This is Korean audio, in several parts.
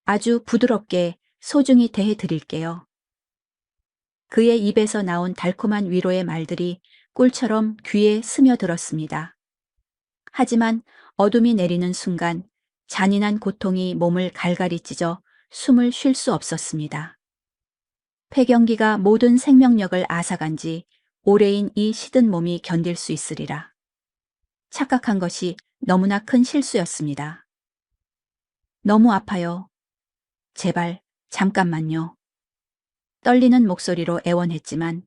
아주 부드럽게 소중히 대해 드릴게요. 그의 입에서 나온 달콤한 위로의 말들이 꿀처럼 귀에 스며들었습니다. 하지만 어둠이 내리는 순간 잔인한 고통이 몸을 갈갈이 찢어 숨을 쉴 수 없었습니다. 폐경기가 모든 생명력을 앗아간 지 오래인 이 시든 몸이 견딜 수 있으리라. 착각한 것이 너무나 큰 실수였습니다. 너무 아파요. 제발, 잠깐만요. 떨리는 목소리로 애원했지만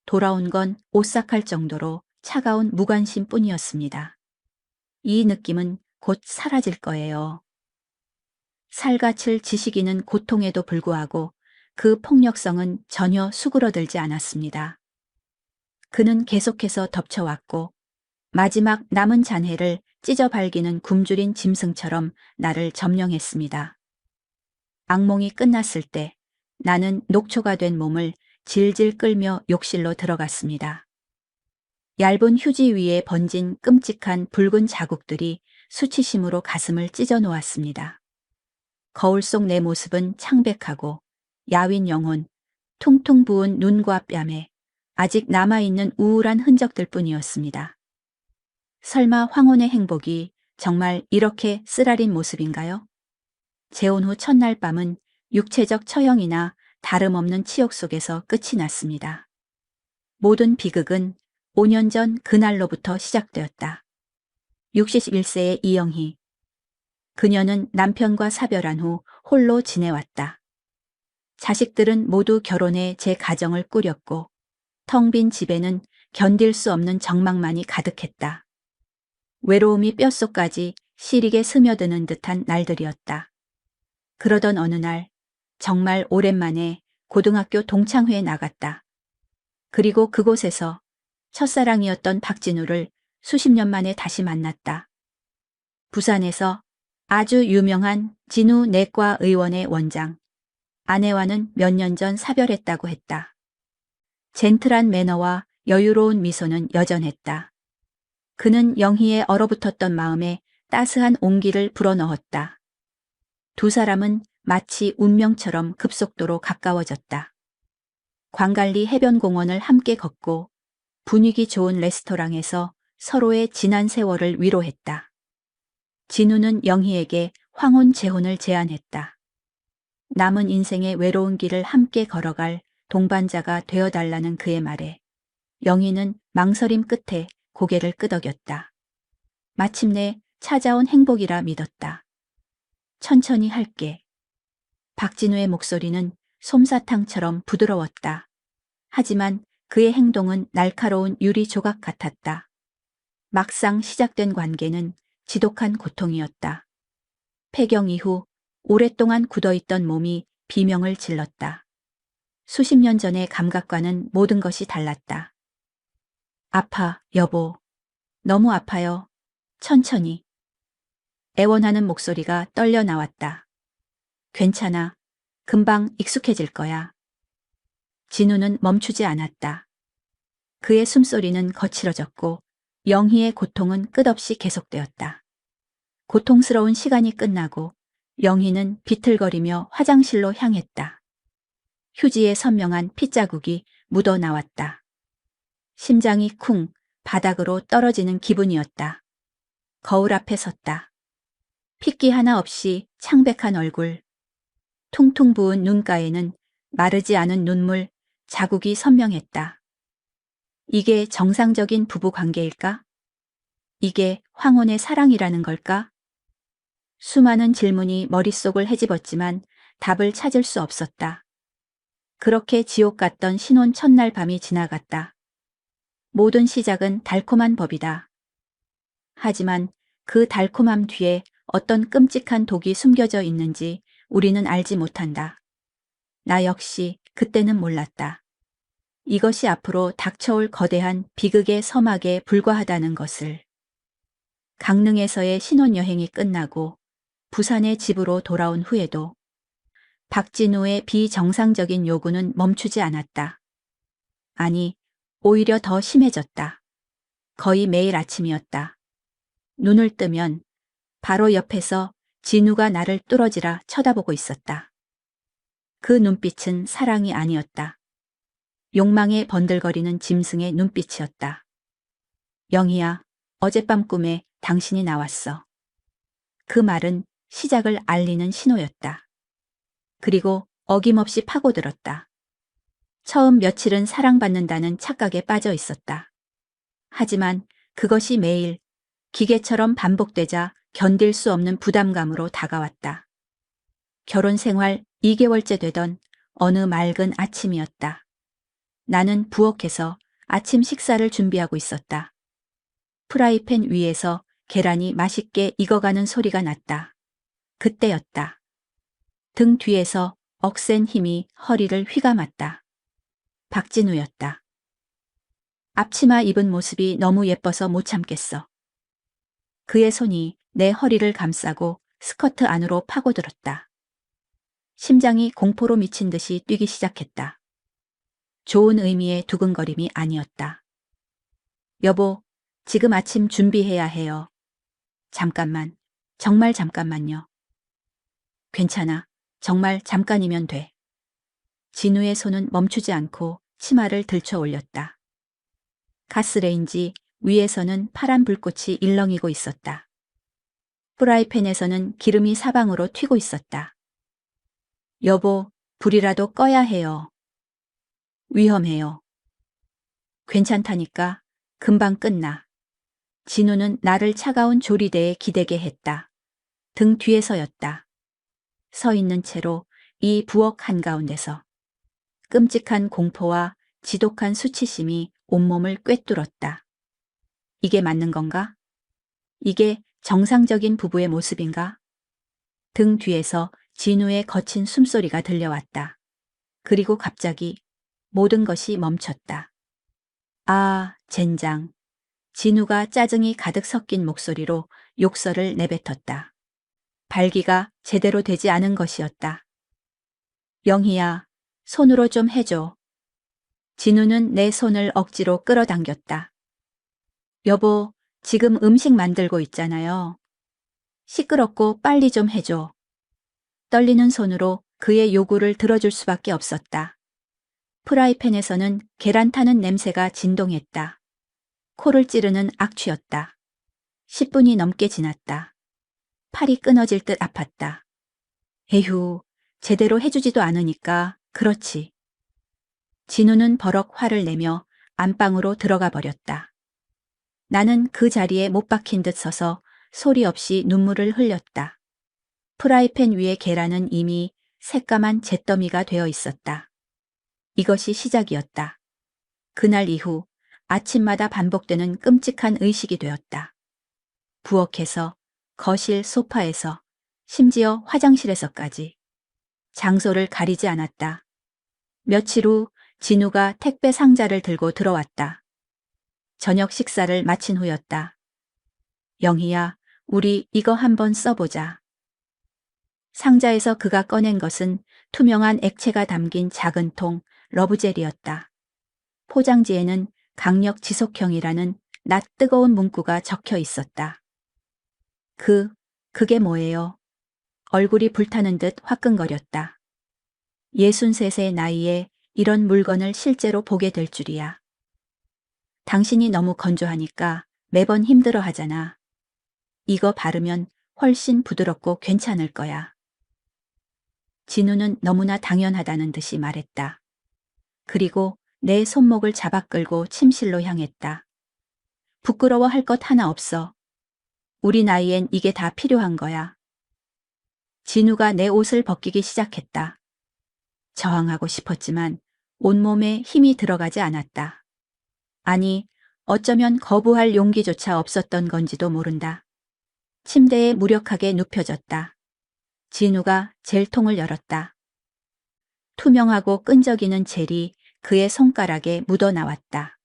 돌아온 건 오싹할 정도로 차가운 무관심 뿐이었습니다. 이 느낌은 곧 사라질 거예요. 살갗을 지시기는 고통에도 불구하고 그 폭력성은 전혀 수그러들지 않았습니다. 그는 계속해서 덮쳐왔고 마지막 남은 잔해를 찢어 발기는 굶주린 짐승처럼 나를 점령했습니다. 악몽이 끝났을 때 나는 녹초가 된 몸을 질질 끌며 욕실로 들어갔습니다. 얇은 휴지 위에 번진 끔찍한 붉은 자국들이 수치심으로 가슴을 찢어 놓았습니다. 거울 속 내 모습은 창백하고 야윈 영혼, 퉁퉁 부은 눈과 뺨에 아직 남아있는 우울한 흔적들 뿐이었습니다. 설마 황혼의 행복이 정말 이렇게 쓰라린 모습인가요? 재혼 후 첫날 밤은 육체적 처형이나 다름없는 치욕 속에서 끝이 났습니다. 모든 비극은 5년 전 그날로부터 시작되었다. 61세의 이영희. 그녀는 남편과 사별한 후 홀로 지내왔다. 자식들은 모두 결혼해 제 가정을 꾸렸고 텅 빈 집에는 견딜 수 없는 적막만이 가득했다. 외로움이 뼛속까지 시리게 스며드는 듯한 날들이었다. 그러던 어느 날 정말 오랜만에 고등학교 동창회에 나갔다. 그리고 그곳에서 첫사랑이었던 박진우를 수십 년 만에 다시 만났다. 부산에서 아주 유명한 진우 내과 의원의 원장. 아내와는 몇 년 전 사별했다고 했다. 젠틀한 매너와 여유로운 미소는 여전했다. 그는 영희의 얼어붙었던 마음에 따스한 온기를 불어넣었다. 두 사람은 마치 운명처럼 급속도로 가까워졌다. 광갈리 해변공원을 함께 걷고 분위기 좋은 레스토랑에서 서로의 지난 세월을 위로했다. 진우는 영희에게 황혼 재혼을 제안했다. 남은 인생의 외로운 길을 함께 걸어갈 동반자가 되어달라는 그의 말에 영희는 망설임 끝에 고개를 끄덕였다. 마침내 찾아온 행복이라 믿었다. 천천히 할게. 박진우의 목소리는 솜사탕처럼 부드러웠다. 하지만 그의 행동은 날카로운 유리 조각 같았다. 막상 시작된 관계는 지독한 고통이었다. 폐경 이후 오랫동안 굳어있던 몸이 비명을 질렀다. 수십 년 전의 감각과는 모든 것이 달랐다. 아파, 여보. 너무 아파요. 천천히. 애원하는 목소리가 떨려 나왔다. 괜찮아. 금방 익숙해질 거야. 진우는 멈추지 않았다. 그의 숨소리는 거칠어졌고 영희의 고통은 끝없이 계속되었다. 고통스러운 시간이 끝나고 영희는 비틀거리며 화장실로 향했다. 휴지에 선명한 핏자국이 묻어 나왔다. 심장이 쿵 바닥으로 떨어지는 기분이었다. 거울 앞에 섰다. 핏기 하나 없이 창백한 얼굴, 퉁퉁 부은 눈가에는 마르지 않은 눈물, 자국이 선명했다. 이게 정상적인 부부 관계일까? 이게 황혼의 사랑이라는 걸까? 수많은 질문이 머릿속을 헤집었지만 답을 찾을 수 없었다. 그렇게 지옥 같던 신혼 첫날 밤이 지나갔다. 모든 시작은 달콤한 법이다. 하지만 그 달콤함 뒤에 어떤 끔찍한 독이 숨겨져 있는지 우리는 알지 못한다. 나 역시 그때는 몰랐다. 이것이 앞으로 닥쳐올 거대한 비극의 서막에 불과하다는 것을. 강릉에서의 신혼여행이 끝나고 부산의 집으로 돌아온 후에도 박진우의 비정상적인 요구는 멈추지 않았다. 아니, 오히려 더 심해졌다. 거의 매일 아침이었다. 눈을 뜨면 바로 옆에서 진우가 나를 뚫어지라 쳐다보고 있었다. 그 눈빛은 사랑이 아니었다. 욕망에 번들거리는 짐승의 눈빛이었다. 영희야, 어젯밤 꿈에 당신이 나왔어. 그 말은 시작을 알리는 신호였다. 그리고 어김없이 파고들었다. 처음 며칠은 사랑받는다는 착각에 빠져 있었다. 하지만 그것이 매일 기계처럼 반복되자 견딜 수 없는 부담감으로 다가왔다. 결혼 생활 2개월째 되던 어느 맑은 아침이었다. 나는 부엌에서 아침 식사를 준비하고 있었다. 프라이팬 위에서 계란이 맛있게 익어가는 소리가 났다. 그때였다. 등 뒤에서 억센 힘이 허리를 휘감았다. 박진우였다. 앞치마 입은 모습이 너무 예뻐서 못 참겠어. 그의 손이 내 허리를 감싸고 스커트 안으로 파고들었다. 심장이 공포로 미친 듯이 뛰기 시작했다. 좋은 의미의 두근거림이 아니었다. 여보, 지금 아침 준비해야 해요. 잠깐만, 정말 잠깐만요. 괜찮아, 정말 잠깐이면 돼. 진우의 손은 멈추지 않고 치마를 들쳐 올렸다. 가스레인지 위에서는 파란 불꽃이 일렁이고 있었다. 프라이팬에서는 기름이 사방으로 튀고 있었다. 여보, 불이라도 꺼야 해요. 위험해요. 괜찮다니까. 금방 끝나. 진우는 나를 차가운 조리대에 기대게 했다. 등 뒤에서였다. 서 있는 채로 이 부엌 한가운데서 끔찍한 공포와 지독한 수치심이 온몸을 꿰뚫었다. 이게 맞는 건가? 이게 정상적인 부부의 모습인가? 등 뒤에서 진우의 거친 숨소리가 들려왔다. 그리고 갑자기 모든 것이 멈췄다. 아, 젠장. 진우가 짜증이 가득 섞인 목소리로 욕설을 내뱉었다. 발기가 제대로 되지 않은 것이었다. 영희야, 손으로 좀 해줘. 진우는 내 손을 억지로 끌어당겼다. 여보, 지금 음식 만들고 있잖아요. 시끄럽고 빨리 좀 해줘. 떨리는 손으로 그의 요구를 들어줄 수밖에 없었다. 프라이팬에서는 계란 타는 냄새가 진동했다. 코를 찌르는 악취였다. 10분이 넘게 지났다. 팔이 끊어질 듯 아팠다. 에휴, 제대로 해주지도 않으니까 그렇지. 진우는 버럭 화를 내며 안방으로 들어가 버렸다. 나는 그 자리에 못 박힌 듯 서서 소리 없이 눈물을 흘렸다. 프라이팬 위의 계란은 이미 새까만 잿더미가 되어 있었다. 이것이 시작이었다. 그날 이후 아침마다 반복되는 끔찍한 의식이 되었다. 부엌에서, 거실 소파에서, 심지어 화장실에서까지. 장소를 가리지 않았다. 며칠 후 진우가 택배 상자를 들고 들어왔다. 저녁 식사를 마친 후였다. 영희야, 우리 이거 한번 써보자. 상자에서 그가 꺼낸 것은 투명한 액체가 담긴 작은 통 러브젤이었다. 포장지에는 강력 지속형이라는 낯 뜨거운 문구가 적혀 있었다. 그게 뭐예요? 얼굴이 불타는 듯 화끈거렸다. 63의 나이에 이런 물건을 실제로 보게 될 줄이야. 당신이 너무 건조하니까 매번 힘들어 하잖아. 이거 바르면 훨씬 부드럽고 괜찮을 거야. 진우는 너무나 당연하다는 듯이 말했다. 그리고 내 손목을 잡아 끌고 침실로 향했다. 부끄러워할 것 하나 없어. 우리 나이엔 이게 다 필요한 거야. 진우가 내 옷을 벗기기 시작했다. 저항하고 싶었지만 온몸에 힘이 들어가지 않았다. 아니, 어쩌면 거부할 용기조차 없었던 건지도 모른다. 침대에 무력하게 눕혀졌다. 진우가 젤통을 열었다. 투명하고 끈적이는 젤이 그의 손가락에 묻어나왔다.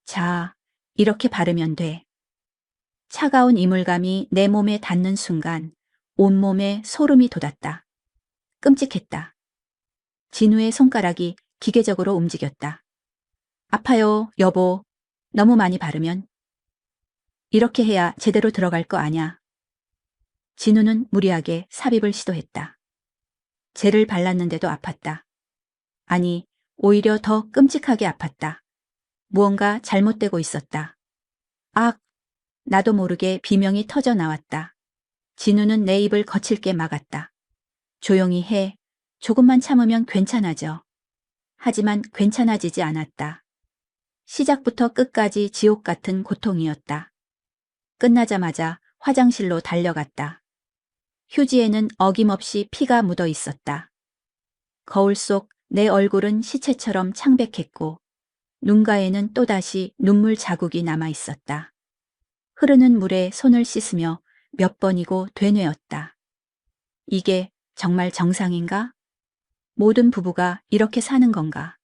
자, 이렇게 바르면 돼. 차가운 이물감이 내 몸에 닿는 순간 온몸에 소름이 돋았다. 끔찍했다. 진우의 손가락이 기계적으로 움직였다. 아파요, 여보. 너무 많이 바르면. 이렇게 해야 제대로 들어갈 거 아냐. 진우는 무리하게 삽입을 시도했다. 젤을 발랐는데도 아팠다. 아니, 오히려 더 끔찍하게 아팠다. 무언가 잘못되고 있었다. 악! 나도 모르게 비명이 터져 나왔다. 진우는 내 입을 거칠게 막았다. 조용히 해. 조금만 참으면 괜찮아져. 하지만 괜찮아지지 않았다. 시작부터 끝까지 지옥 같은 고통이었다. 끝나자마자 화장실로 달려갔다. 휴지에는 어김없이 피가 묻어 있었다. 거울 속 내 얼굴은 시체처럼 창백했고 눈가에는 또다시 눈물 자국이 남아 있었다. 흐르는 물에 손을 씻으며 몇 번이고 되뇌었다. 이게 정말 정상인가? 모든 부부가 이렇게 사는 건가?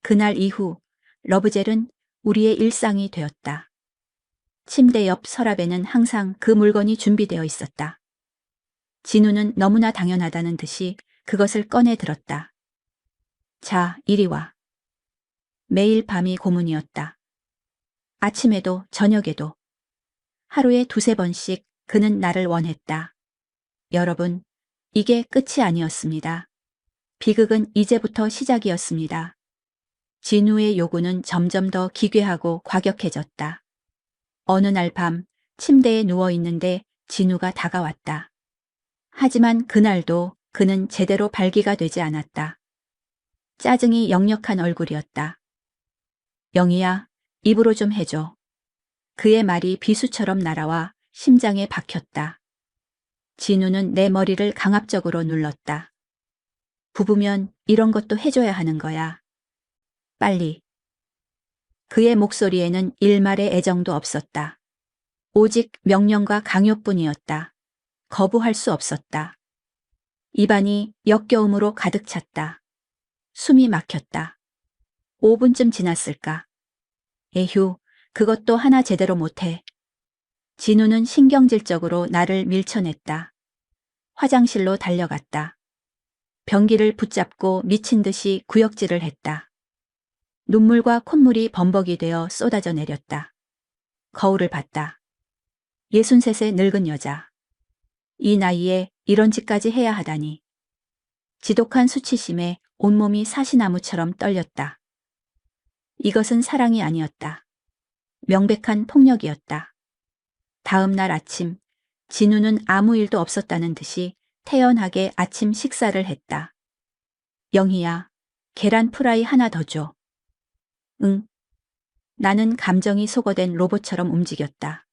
그날 이후 러브젤은 우리의 일상이 되었다. 침대 옆 서랍에는 항상 그 물건이 준비되어 있었다. 진우는 너무나 당연하다는 듯이 그것을 꺼내 들었다. 자, 이리 와. 매일 밤이 고문이었다. 아침에도 저녁에도. 하루에 두세 번씩 그는 나를 원했다. 여러분, 이게 끝이 아니었습니다. 비극은 이제부터 시작이었습니다. 진우의 요구는 점점 더 기괴하고 과격해졌다. 어느 날 밤 침대에 누워 있는데 진우가 다가왔다. 하지만 그날도 그는 제대로 발기가 되지 않았다. 짜증이 역력한 얼굴이었다. 영희야, 입으로 좀 해줘. 그의 말이 비수처럼 날아와 심장에 박혔다. 진우는 내 머리를 강압적으로 눌렀다. 부부면 이런 것도 해줘야 하는 거야. 빨리. 그의 목소리에는 일말의 애정도 없었다. 오직 명령과 강요뿐이었다. 거부할 수 없었다. 입안이 역겨움으로 가득 찼다. 숨이 막혔다. 5분쯤 지났을까. 에휴, 그것도 하나 제대로 못해. 진우는 신경질적으로 나를 밀쳐냈다. 화장실로 달려갔다. 변기를 붙잡고 미친 듯이 구역질을 했다. 눈물과 콧물이 범벅이 되어 쏟아져 내렸다. 거울을 봤다. 63의 늙은 여자. 이 나이에 이런 짓까지 해야 하다니. 지독한 수치심에 온몸이 사시나무처럼 떨렸다. 이것은 사랑이 아니었다. 명백한 폭력이었다. 다음 날 아침, 진우는 아무 일도 없었다는 듯이 태연하게 아침 식사를 했다. 영희야, 계란 프라이 하나 더 줘. 응. 나는 감정이 소거된 로봇처럼 움직였다.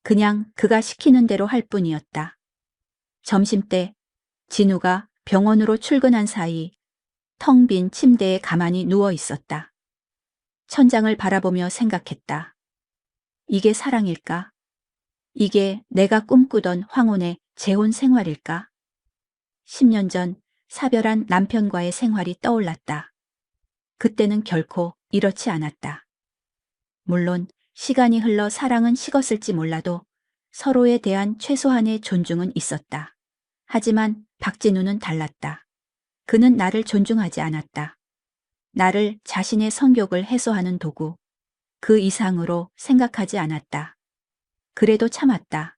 그냥 그가 시키는 대로 할 뿐이었다. 점심때 진우가 병원으로 출근한 사이 텅 빈 침대에 가만히 누워 있었다. 천장을 바라보며 생각했다. 이게 사랑일까? 이게 내가 꿈꾸던 황혼의 재혼 생활일까? 10년 전 사별한 남편과의 생활이 떠올랐다. 그때는 결코 이렇지 않았다. 물론 시간이 흘러 사랑은 식었을지 몰라도 서로에 대한 최소한의 존중은 있었다. 하지만 박진우는 달랐다. 그는 나를 존중하지 않았다. 나를 자신의 성욕을 해소하는 도구, 그 이상으로 생각하지 않았다. 그래도 참았다.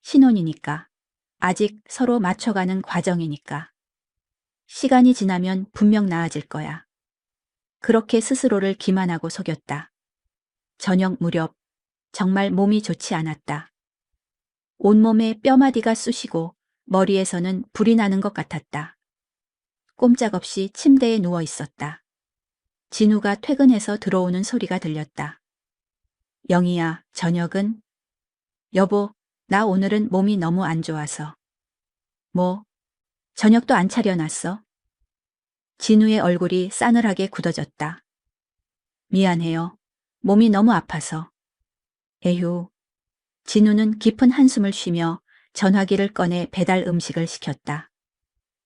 신혼이니까. 아직 서로 맞춰가는 과정이니까. 시간이 지나면 분명 나아질 거야. 그렇게 스스로를 기만하고 속였다. 저녁 무렵 정말 몸이 좋지 않았다. 온몸에 뼈마디가 쑤시고 머리에서는 불이 나는 것 같았다. 꼼짝없이 침대에 누워 있었다. 진우가 퇴근해서 들어오는 소리가 들렸다. 영희야, 저녁은? 여보, 나 오늘은 몸이 너무 안 좋아서. 뭐? 저녁도 안 차려놨어? 진우의 얼굴이 싸늘하게 굳어졌다. 미안해요. 몸이 너무 아파서. 에휴. 진우는 깊은 한숨을 쉬며 전화기를 꺼내 배달 음식을 시켰다.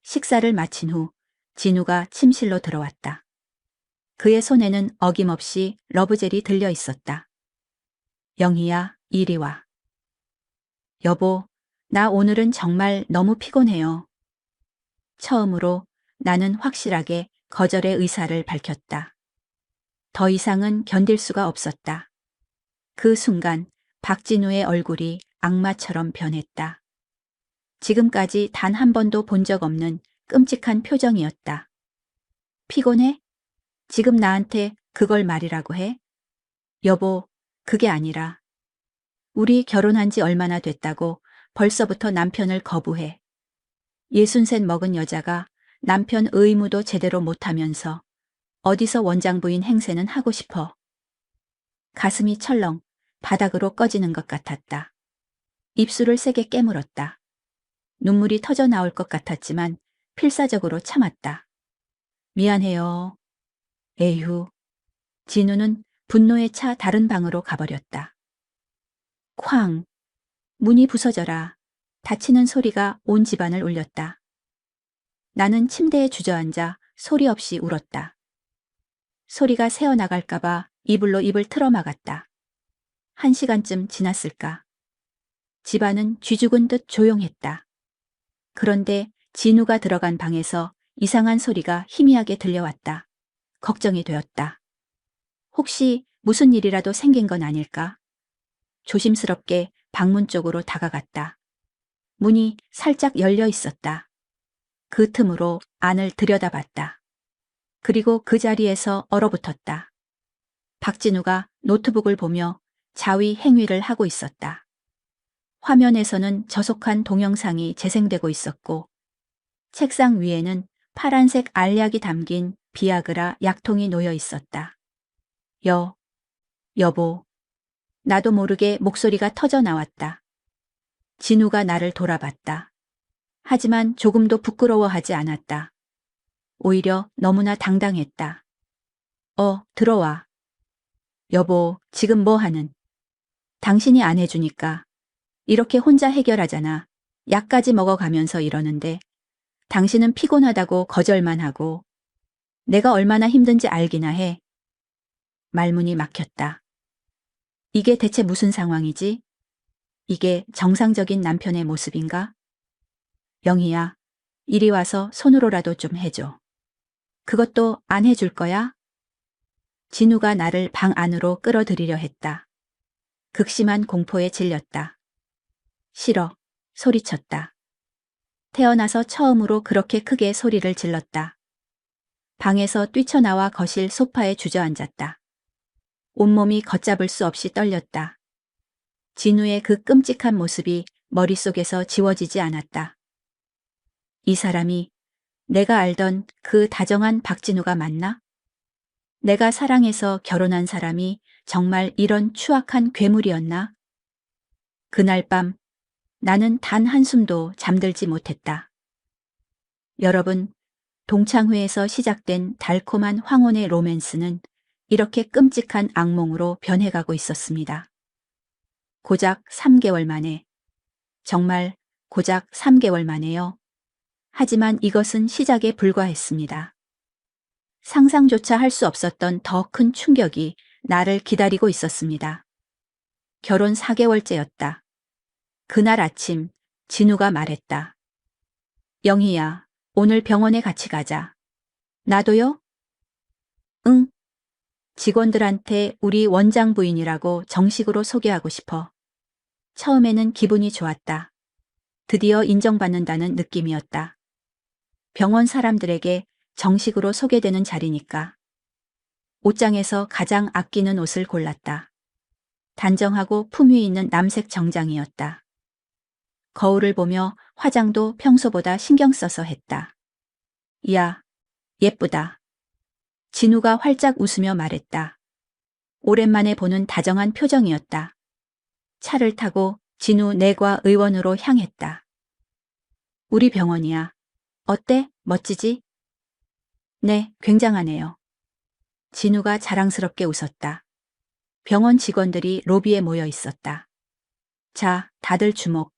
식사를 마친 후 진우가 침실로 들어왔다. 그의 손에는 어김없이 러브젤이 들려 있었다. 영희야, 이리 와. 여보, 나 오늘은 정말 너무 피곤해요. 처음으로 나는 확실하게 거절의 의사를 밝혔다. 더 이상은 견딜 수가 없었다. 그 순간 박진우의 얼굴이 악마처럼 변했다. 지금까지 단 한 번도 본 적 없는 끔찍한 표정이었다. 피곤해? 지금 나한테 그걸 말이라고 해? 여보, 그게 아니라 우리 결혼한 지 얼마나 됐다고 벌써부터 남편을 거부해. 63 먹은 여자가 남편 의무도 제대로 못하면서 어디서 원장부인 행세는 하고 싶어. 가슴이 철렁 바닥으로 꺼지는 것 같았다. 입술을 세게 깨물었다. 눈물이 터져 나올 것 같았지만 필사적으로 참았다. 미안해요. 에휴. 진우는 분노에 차 다른 방으로 가버렸다. 쾅. 문이 부서져라. 닫히는 소리가 온 집안을 울렸다. 나는 침대에 주저앉아 소리 없이 울었다. 소리가 새어나갈까봐 이불로 입을 틀어막았다. 1시간쯤 지났을까. 집안은 쥐죽은 듯 조용했다. 그런데 진우가 들어간 방에서 이상한 소리가 희미하게 들려왔다. 걱정이 되었다. 혹시 무슨 일이라도 생긴 건 아닐까? 조심스럽게 방문 쪽으로 다가갔다. 문이 살짝 열려 있었다. 그 틈으로 안을 들여다봤다. 그리고 그 자리에서 얼어붙었다. 박진우가 노트북을 보며 자위 행위를 하고 있었다. 화면에서는 저속한 동영상이 재생되고 있었고 책상 위에는 파란색 알약이 담긴 비아그라 약통이 놓여 있었다. 여보. 나도 모르게 목소리가 터져 나왔다. 진우가 나를 돌아봤다. 하지만 조금도 부끄러워하지 않았다. 오히려 너무나 당당했다. 들어와. 여보, 지금 뭐 하는? 당신이 안 해주니까. 이렇게 혼자 해결하잖아. 약까지 먹어가면서 이러는데 당신은 피곤하다고 거절만 하고 내가 얼마나 힘든지 알기나 해. 말문이 막혔다. 이게 대체 무슨 상황이지? 이게 정상적인 남편의 모습인가? 영희야, 이리 와서 손으로라도 좀 해줘. 그것도 안 해줄 거야? 진우가 나를 방 안으로 끌어들이려 했다. 극심한 공포에 질렸다. 싫어, 소리쳤다. 태어나서 처음으로 그렇게 크게 소리를 질렀다. 방에서 뛰쳐나와 거실 소파에 주저앉았다. 온몸이 걷잡을 수 없이 떨렸다. 진우의 그 끔찍한 모습이 머릿속에서 지워지지 않았다. 이 사람이 내가 알던 그 다정한 박진우가 맞나? 내가 사랑해서 결혼한 사람이 정말 이런 추악한 괴물이었나? 그날 밤 나는 단 한숨도 잠들지 못했다. 여러분, 동창회에서 시작된 달콤한 황혼의 로맨스는 이렇게 끔찍한 악몽으로 변해가고 있었습니다. 고작 3개월 만에, 정말 고작 3개월 만에요. 하지만 이것은 시작에 불과했습니다. 상상조차 할 수 없었던 더 큰 충격이 나를 기다리고 있었습니다. 결혼 4개월째였다. 그날 아침 진우가 말했다. 영희야, 오늘 병원에 같이 가자. 나도요? 응. 직원들한테 우리 원장 부인이라고 정식으로 소개하고 싶어. 처음에는 기분이 좋았다. 드디어 인정받는다는 느낌이었다. 병원 사람들에게 정식으로 소개되는 자리니까. 옷장에서 가장 아끼는 옷을 골랐다. 단정하고 품위 있는 남색 정장이었다. 거울을 보며 화장도 평소보다 신경 써서 했다. 이야, 예쁘다. 진우가 활짝 웃으며 말했다. 오랜만에 보는 다정한 표정이었다. 차를 타고 진우 내과 의원으로 향했다. 우리 병원이야. 어때? 멋지지? 네, 굉장하네요. 진우가 자랑스럽게 웃었다. 병원 직원들이 로비에 모여 있었다. 자, 다들 주목.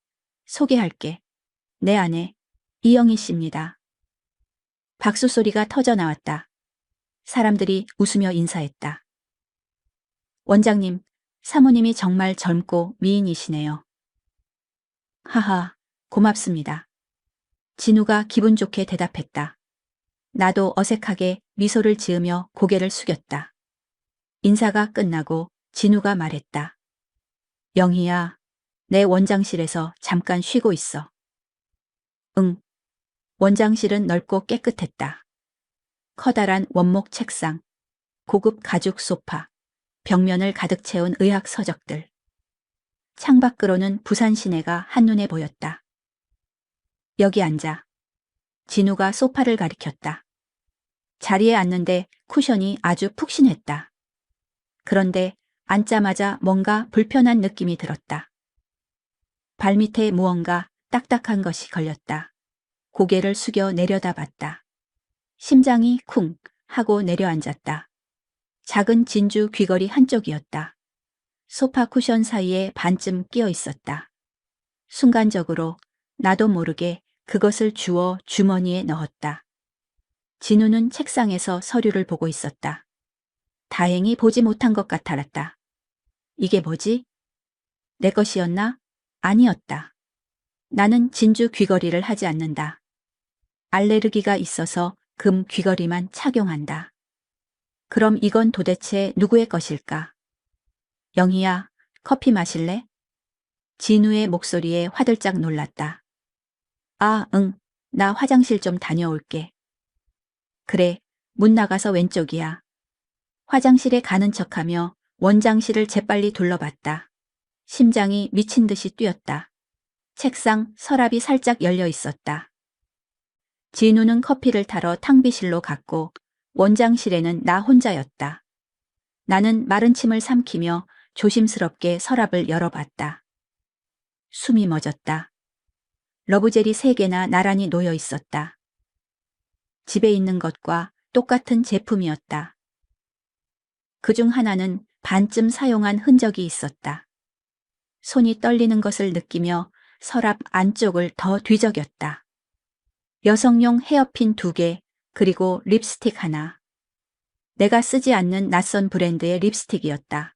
소개할게. 내 아내, 이영희 씨입니다. 박수 소리가 터져 나왔다. 사람들이 웃으며 인사했다. 원장님, 사모님이 정말 젊고 미인이시네요. 하하, 고맙습니다. 진우가 기분 좋게 대답했다. 나도 어색하게 미소를 지으며 고개를 숙였다. 인사가 끝나고 진우가 말했다. 영희야, 내 원장실에서 잠깐 쉬고 있어. 응. 원장실은 넓고 깨끗했다. 커다란 원목 책상, 고급 가죽 소파, 벽면을 가득 채운 의학 서적들. 창밖으로는 부산 시내가 한눈에 보였다. 여기 앉아. 진우가 소파를 가리켰다. 자리에 앉는데 쿠션이 아주 푹신했다. 그런데 앉자마자 뭔가 불편한 느낌이 들었다. 발밑에 무언가 딱딱한 것이 걸렸다. 고개를 숙여 내려다봤다. 심장이 쿵 하고 내려앉았다. 작은 진주 귀걸이 한쪽이었다. 소파 쿠션 사이에 반쯤 끼어 있었다. 순간적으로 나도 모르게 그것을 주워 주머니에 넣었다. 진우는 책상에서 서류를 보고 있었다. 다행히 보지 못한 것 같았다. 이게 뭐지? 내 것이었나? 아니었다. 나는 진주 귀걸이를 하지 않는다. 알레르기가 있어서 금 귀걸이만 착용한다. 그럼 이건 도대체 누구의 것일까? 영희야, 커피 마실래? 진우의 목소리에 화들짝 놀랐다. 아, 응, 나 화장실 좀 다녀올게. 그래, 문 나가서 왼쪽이야. 화장실에 가는 척하며 원장실을 재빨리 둘러봤다. 심장이 미친 듯이 뛰었다. 책상 서랍이 살짝 열려 있었다. 진우는 커피를 타러 탕비실로 갔고 원장실에는 나 혼자였다. 나는 마른 침을 삼키며 조심스럽게 서랍을 열어봤다. 숨이 멎었다. 러브젤이 3개나 나란히 놓여 있었다. 집에 있는 것과 똑같은 제품이었다. 그중 하나는 반쯤 사용한 흔적이 있었다. 손이 떨리는 것을 느끼며 서랍 안쪽을 더 뒤적였다. 여성용 헤어핀 2개, 그리고 립스틱 하나. 내가 쓰지 않는 낯선 브랜드의 립스틱이었다.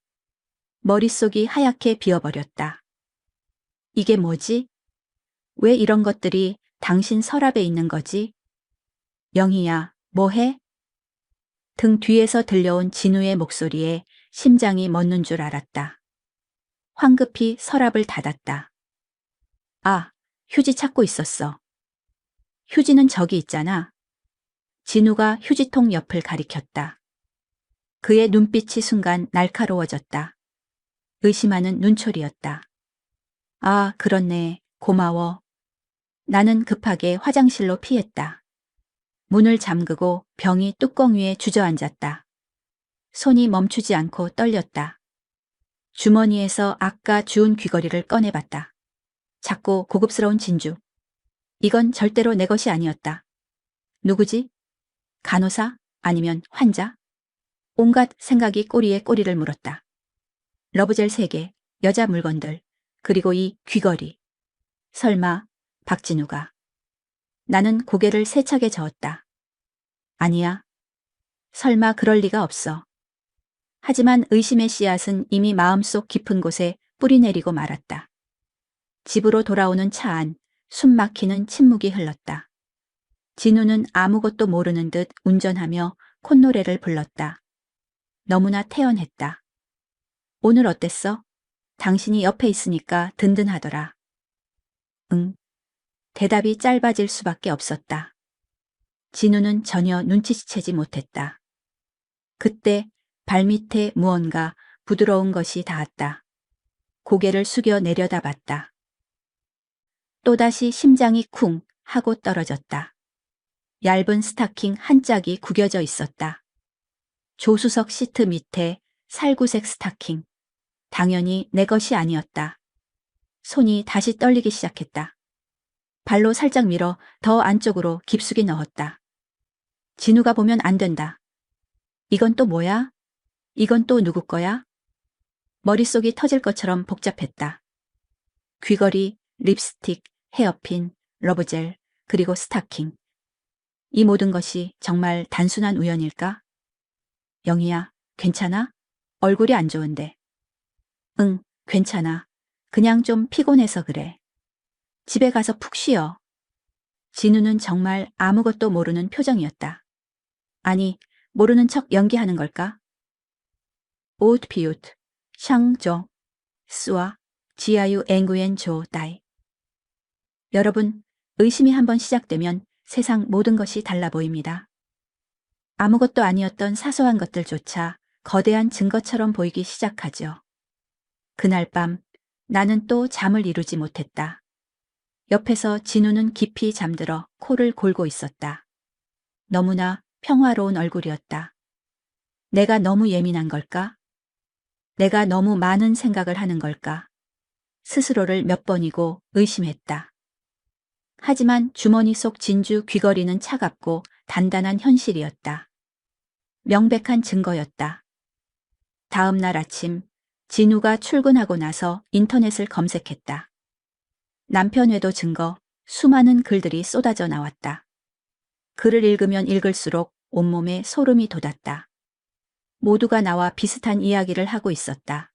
머릿속이 하얗게 비어버렸다. 이게 뭐지? 왜 이런 것들이 당신 서랍에 있는 거지? 영희야, 뭐해? 등 뒤에서 들려온 진우의 목소리에 심장이 멎는 줄 알았다. 황급히 서랍을 닫았다. 아, 휴지 찾고 있었어. 휴지는 저기 있잖아. 진우가 휴지통 옆을 가리켰다. 그의 눈빛이 순간 날카로워졌다. 의심하는 눈초리였다. 아, 그렇네. 고마워. 나는 급하게 화장실로 피했다. 문을 잠그고 병이 뚜껑 위에 주저앉았다. 손이 멈추지 않고 떨렸다. 주머니에서 아까 주운 귀걸이를 꺼내봤다. 작고 고급스러운 진주. 이건 절대로 내 것이 아니었다. 누구지? 간호사? 아니면 환자? 온갖 생각이 꼬리에 꼬리를 물었다. 러브젤 3개, 여자 물건들, 그리고 이 귀걸이. 설마 박진우가. 나는 고개를 세차게 저었다. 아니야. 설마 그럴 리가 없어. 하지만 의심의 씨앗은 이미 마음속 깊은 곳에 뿌리내리고 말았다. 집으로 돌아오는 차 안, 숨 막히는 침묵이 흘렀다. 진우는 아무것도 모르는 듯 운전하며 콧노래를 불렀다. 너무나 태연했다. 오늘 어땠어? 당신이 옆에 있으니까 든든하더라. 응. 대답이 짧아질 수밖에 없었다. 진우는 전혀 눈치채지 못했다. 그때 발밑에 무언가 부드러운 것이 닿았다. 고개를 숙여 내려다봤다. 또다시 심장이 쿵 하고 떨어졌다. 얇은 스타킹 한 짝이 구겨져 있었다. 조수석 시트 밑에 살구색 스타킹. 당연히 내 것이 아니었다. 손이 다시 떨리기 시작했다. 발로 살짝 밀어 더 안쪽으로 깊숙이 넣었다. 진우가 보면 안 된다. 이건 또 뭐야? 이건 또 누구 거야? 머릿속이 터질 것처럼 복잡했다. 귀걸이, 립스틱, 헤어핀, 러브젤, 그리고 스타킹. 이 모든 것이 정말 단순한 우연일까? 영희야, 괜찮아? 얼굴이 안 좋은데. 응, 괜찮아. 그냥 좀 피곤해서 그래. 집에 가서 푹 쉬어. 진우는 정말 아무것도 모르는 표정이었다. 아니, 모르는 척 연기하는 걸까? 옷 비웃, 샹조, 스와, 지아유 앵구엔 조 다이. 여러분, 의심이 한번 시작되면 세상 모든 것이 달라 보입니다. 아무것도 아니었던 사소한 것들조차 거대한 증거처럼 보이기 시작하죠. 그날 밤 나는 또 잠을 이루지 못했다. 옆에서 진우는 깊이 잠들어 코를 골고 있었다. 너무나 평화로운 얼굴이었다. 내가 너무 예민한 걸까? 내가 너무 많은 생각을 하는 걸까? 스스로를 몇 번이고 의심했다. 하지만 주머니 속 진주 귀걸이는 차갑고 단단한 현실이었다. 명백한 증거였다. 다음 날 아침 진우가 출근하고 나서 인터넷을 검색했다. 남편 외도 증거, 수많은 글들이 쏟아져 나왔다. 글을 읽으면 읽을수록 온몸에 소름이 돋았다. 모두가 나와 비슷한 이야기를 하고 있었다.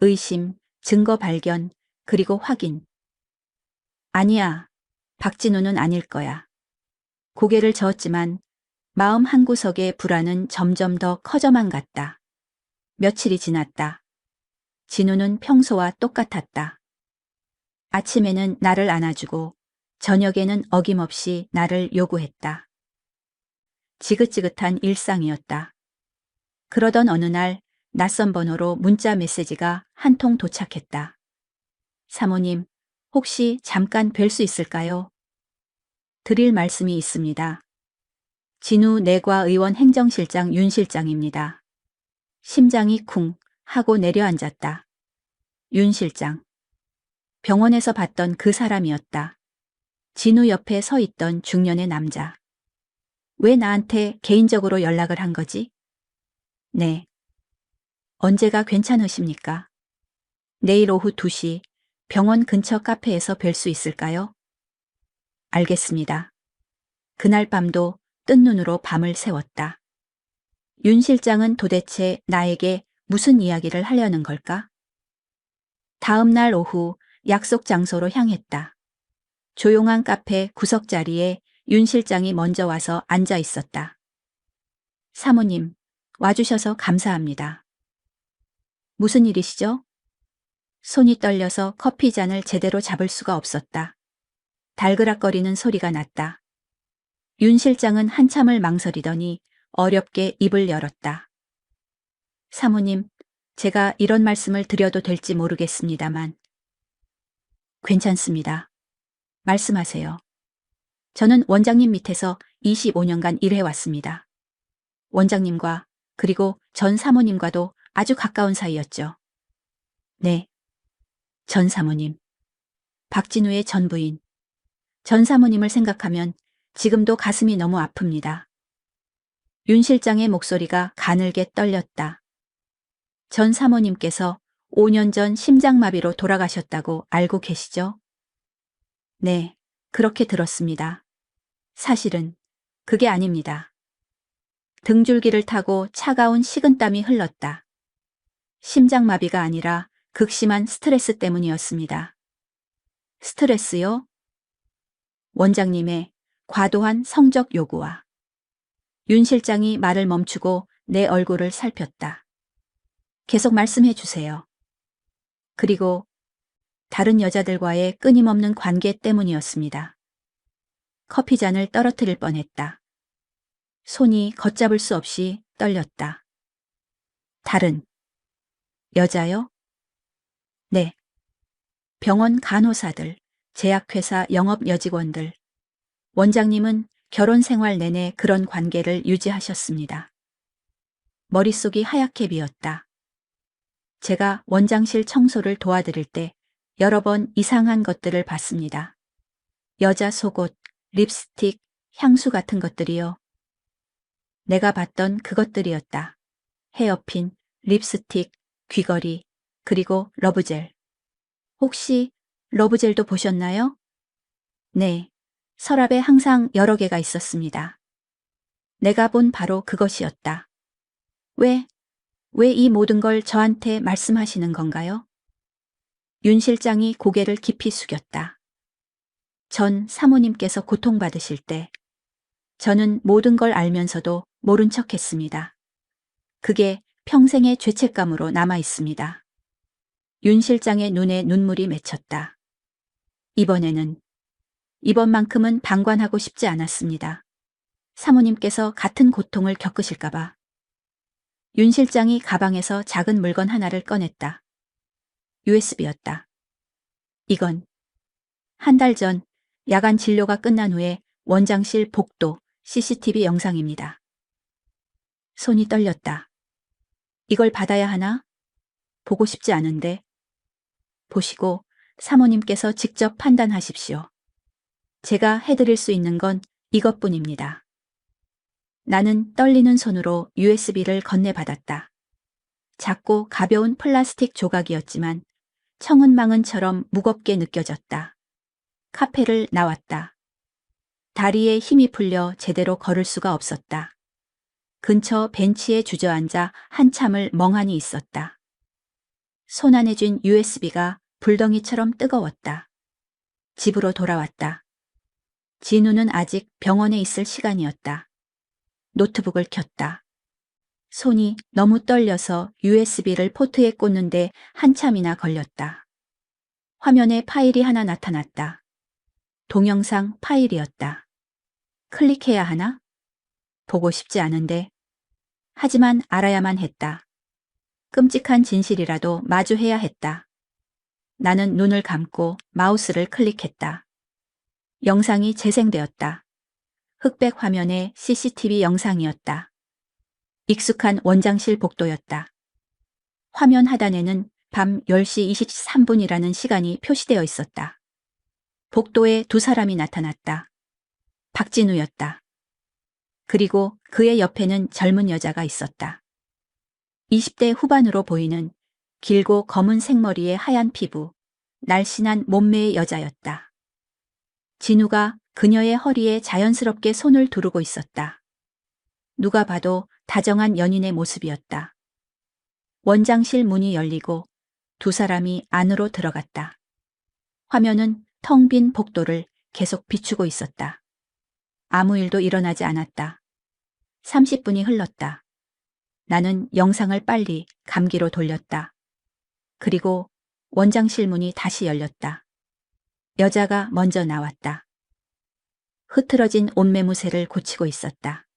의심, 증거 발견, 그리고 확인. 아니야, 박진우는 아닐 거야. 고개를 저었지만 마음 한구석의 불안은 점점 더 커져만 갔다. 며칠이 지났다. 진우는 평소와 똑같았다. 아침에는 나를 안아주고 저녁에는 어김없이 나를 요구했다. 지긋지긋한 일상이었다. 그러던 어느 날 낯선 번호로 문자 메시지가 한 통 도착했다. 사모님, 혹시 잠깐 뵐 수 있을까요? 드릴 말씀이 있습니다. 진우 내과의원 행정실장 윤 실장입니다. 심장이 쿵 하고 내려앉았다. 윤 실장. 병원에서 봤던 그 사람이었다. 진우 옆에 서 있던 중년의 남자. 왜 나한테 개인적으로 연락을 한 거지? 네. 언제가 괜찮으십니까? 내일 오후 2시 병원 근처 카페에서 뵐 수 있을까요? 알겠습니다. 그날 밤도 뜬 눈으로 밤을 새웠다. 윤 실장은 도대체 나에게 무슨 이야기를 하려는 걸까? 다음 날 오후 약속 장소로 향했다. 조용한 카페 구석자리에 윤 실장이 먼저 와서 앉아 있었다. 사모님, 와주셔서 감사합니다. 무슨 일이시죠? 손이 떨려서 커피 잔을 제대로 잡을 수가 없었다. 달그락거리는 소리가 났다. 윤 실장은 한참을 망설이더니 어렵게 입을 열었다. 사모님, 제가 이런 말씀을 드려도 될지 모르겠습니다만. 괜찮습니다. 말씀하세요. 저는 원장님 밑에서 25년간 일해왔습니다. 원장님과 그리고 전 사모님과도 아주 가까운 사이였죠. 네. 전 사모님. 박진우의 전 부인. 전 사모님을 생각하면 지금도 가슴이 너무 아픕니다. 윤 실장의 목소리가 가늘게 떨렸다. 전 사모님께서 5년 전 심장마비로 돌아가셨다고 알고 계시죠? 네, 그렇게 들었습니다. 사실은 그게 아닙니다. 등줄기를 타고 차가운 식은땀이 흘렀다. 심장마비가 아니라 극심한 스트레스 때문이었습니다. 스트레스요? 원장님의 과도한 성적 요구와 윤 실장이 말을 멈추고 내 얼굴을 살폈다. 계속 말씀해 주세요. 그리고 다른 여자들과의 끊임없는 관계 때문이었습니다. 커피잔을 떨어뜨릴 뻔했다. 손이 걷잡을 수 없이 떨렸다. 다른 여자요? 네. 병원 간호사들, 제약회사 영업 여직원들. 원장님은 결혼 생활 내내 그런 관계를 유지하셨습니다. 머릿속이 하얗게 비었다. 제가 원장실 청소를 도와드릴 때 여러 번 이상한 것들을 봤습니다. 여자 속옷, 립스틱, 향수 같은 것들이요. 내가 봤던 그것들이었다. 헤어핀, 립스틱, 귀걸이, 그리고 러브젤. 혹시 러브젤도 보셨나요? 네. 서랍에 항상 여러 개가 있었습니다. 내가 본 바로 그것이었다. 왜 이 모든 걸 저한테 말씀하시는 건가요? 윤 실장이 고개를 깊이 숙였다. 전 사모님께서 고통받으실 때 저는 모든 걸 알면서도 모른 척 했습니다. 그게 평생의 죄책감으로 남아 있습니다. 윤 실장의 눈에 눈물이 맺혔다. 이번에는 이번만큼은 방관하고 싶지 않았습니다. 사모님께서 같은 고통을 겪으실까봐. 윤 실장이 가방에서 작은 물건 하나를 꺼냈다. USB였다. 이건 한 달 전 야간 진료가 끝난 후에 원장실 복도 CCTV 영상입니다. 손이 떨렸다. 이걸 받아야 하나? 보고 싶지 않은데. 보시고 사모님께서 직접 판단하십시오. 제가 해드릴 수 있는 건 이것뿐입니다. 나는 떨리는 손으로 USB를 건네받았다. 작고 가벼운 플라스틱 조각이었지만 청은망은처럼 무겁게 느껴졌다. 카페를 나왔다. 다리에 힘이 풀려 제대로 걸을 수가 없었다. 근처 벤치에 주저앉아 한참을 멍하니 있었다. 손 안에 쥔 USB가 불덩이처럼 뜨거웠다. 집으로 돌아왔다. 진우는 아직 병원에 있을 시간이었다. 노트북을 켰다. 손이 너무 떨려서 USB를 포트에 꽂는데 한참이나 걸렸다. 화면에 파일이 하나 나타났다. 동영상 파일이었다. 클릭해야 하나? 보고 싶지 않은데. 하지만 알아야만 했다. 끔찍한 진실이라도 마주해야 했다. 나는 눈을 감고 마우스를 클릭했다. 영상이 재생되었다. 흑백 화면의 CCTV 영상이었다. 익숙한 원장실 복도였다. 화면 하단에는 밤 10시 23분이라는 시간이 표시되어 있었다. 복도에 두 사람이 나타났다. 박진우였다. 그리고 그의 옆에는 젊은 여자가 있었다. 20대 후반으로 보이는 길고 검은 생머리에 하얀 피부, 날씬한 몸매의 여자였다. 진우가 그녀의 허리에 자연스럽게 손을 두르고 있었다. 누가 봐도 다정한 연인의 모습이었다. 원장실 문이 열리고 두 사람이 안으로 들어갔다. 화면은 텅 빈 복도를 계속 비추고 있었다. 아무 일도 일어나지 않았다. 30분이 흘렀다. 나는 영상을 빨리 감기로 돌렸다. 그리고 원장실 문이 다시 열렸다. 여자가 먼저 나왔다. 흐트러진 옷매무새를 고치고 있었다.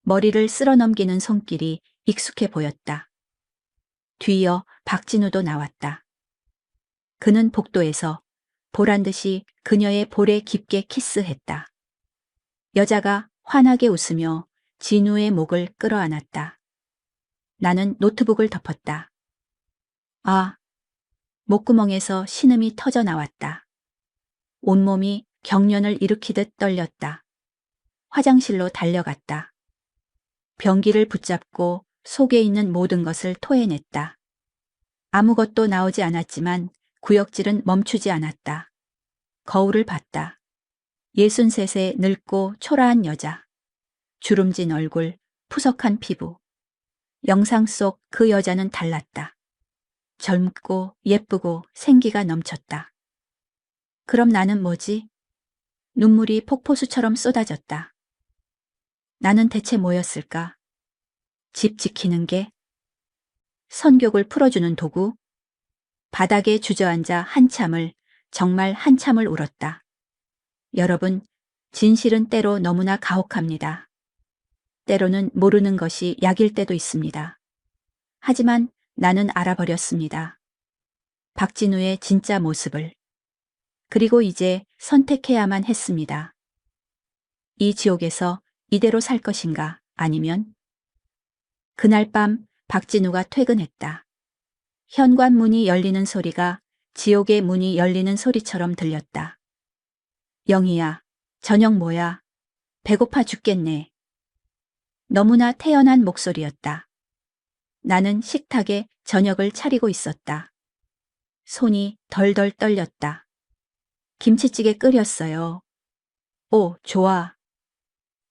머리를 쓸어넘기는 손길이 익숙해 보였다. 뒤이어 박진우도 나왔다. 그는 복도에서 보란듯이 그녀의 볼에 깊게 키스했다. 여자가 환하게 웃으며 진우의 목을 끌어안았다. 나는 노트북을 덮었다. 아, 목구멍에서 신음이 터져 나왔다. 온몸이 경련을 일으키듯 떨렸다. 화장실로 달려갔다. 변기를 붙잡고 속에 있는 모든 것을 토해냈다. 아무것도 나오지 않았지만 구역질은 멈추지 않았다. 거울을 봤다. 63세 늙고 초라한 여자. 주름진 얼굴, 푸석한 피부. 영상 속 그 여자는 달랐다. 젊고 예쁘고 생기가 넘쳤다. 그럼 나는 뭐지? 눈물이 폭포수처럼 쏟아졌다. 나는 대체 뭐였을까? 집 지키는 게? 선격을 풀어주는 도구? 바닥에 주저앉아 한참을, 정말 한참을 울었다. 여러분, 진실은 때로 너무나 가혹합니다. 때로는 모르는 것이 약일 때도 있습니다. 하지만 나는 알아버렸습니다. 박진우의 진짜 모습을. 그리고 이제 선택해야만 했습니다. 이 지옥에서 이대로 살 것인가, 아니면? 그날 밤 박진우가 퇴근했다. 현관문이 열리는 소리가 지옥의 문이 열리는 소리처럼 들렸다. 영희야, 저녁 뭐야? 배고파 죽겠네. 너무나 태연한 목소리였다. 나는 식탁에 저녁을 차리고 있었다. 손이 덜덜 떨렸다. 김치찌개 끓였어요. 오, 좋아.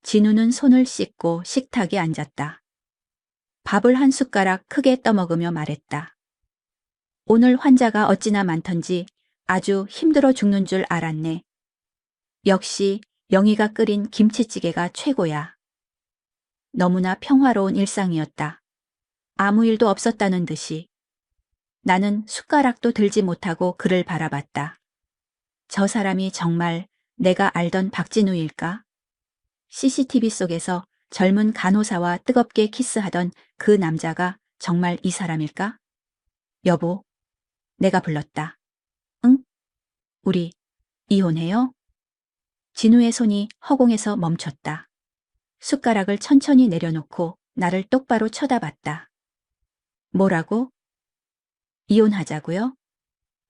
진우는 손을 씻고 식탁에 앉았다. 밥을 한 숟가락 크게 떠먹으며 말했다. 오늘 환자가 어찌나 많던지 아주 힘들어 죽는 줄 알았네. 역시 영희가 끓인 김치찌개가 최고야. 너무나 평화로운 일상이었다. 아무 일도 없었다는 듯이. 나는 숟가락도 들지 못하고 그를 바라봤다. 저 사람이 정말 내가 알던 박진우일까? CCTV 속에서 젊은 간호사와 뜨겁게 키스하던 그 남자가 정말 이 사람일까? 여보, 내가 불렀다. 응? 우리 이혼해요? 진우의 손이 허공에서 멈췄다. 숟가락을 천천히 내려놓고 나를 똑바로 쳐다봤다. 뭐라고? 이혼하자고요?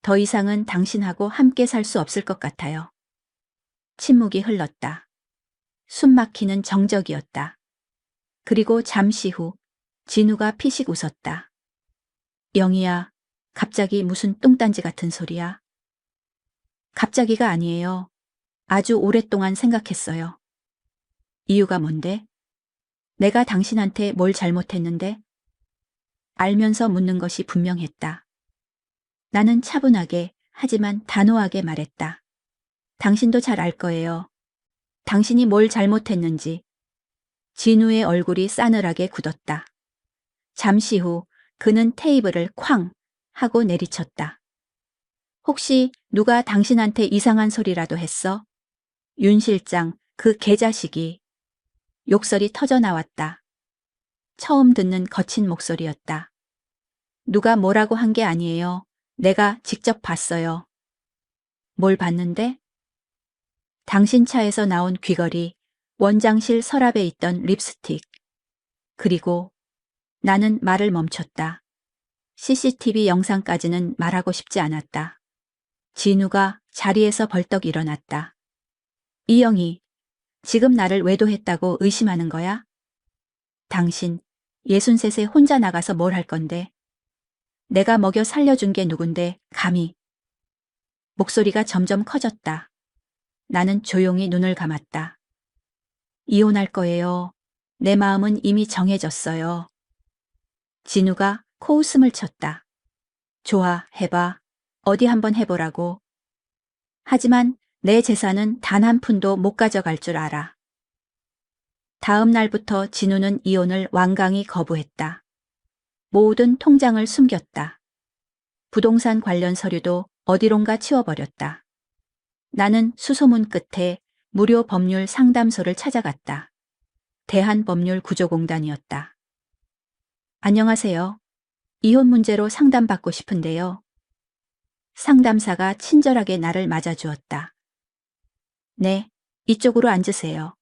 더 이상은 당신하고 함께 살 수 없을 것 같아요. 침묵이 흘렀다. 숨 막히는 정적이었다. 그리고 잠시 후 진우가 피식 웃었다. 영희야, 갑자기 무슨 뚱딴지 같은 소리야? 갑자기가 아니에요. 아주 오랫동안 생각했어요. 이유가 뭔데? 내가 당신한테 뭘 잘못했는데? 알면서 묻는 것이 분명했다. 나는 차분하게 하지만 단호하게 말했다. 당신도 잘 알 거예요. 당신이 뭘 잘못했는지. 진우의 얼굴이 싸늘하게 굳었다. 잠시 후 그는 테이블을 쾅 하고 내리쳤다. 혹시 누가 당신한테 이상한 소리라도 했어? 윤 실장, 그 개자식이. 욕설이 터져 나왔다. 처음 듣는 거친 목소리였다. 누가 뭐라고 한 게 아니에요. 내가 직접 봤어요. 뭘 봤는데? 당신 차에서 나온 귀걸이, 원장실 서랍에 있던 립스틱. 그리고 나는 말을 멈췄다. CCTV 영상까지는 말하고 싶지 않았다. 진우가 자리에서 벌떡 일어났다. 이영희, 지금 나를 외도했다고 의심하는 거야? 당신, 63세 혼자 나가서 뭘 할 건데? 내가 먹여 살려준 게 누군데, 감히. 목소리가 점점 커졌다. 나는 조용히 눈을 감았다. 이혼할 거예요. 내 마음은 이미 정해졌어요. 진우가 코웃음을 쳤다. 좋아, 해봐. 어디 한번 해보라고. 하지만 내 재산은 단 한 푼도 못 가져갈 줄 알아. 다음 날부터 진우는 이혼을 완강히 거부했다. 모든 통장을 숨겼다. 부동산 관련 서류도 어디론가 치워버렸다. 나는 수소문 끝에 무료 법률 상담소를 찾아갔다. 대한법률구조공단이었다. 안녕하세요. 이혼 문제로 상담받고 싶은데요. 상담사가 친절하게 나를 맞아주었다. 네, 이쪽으로 앉으세요.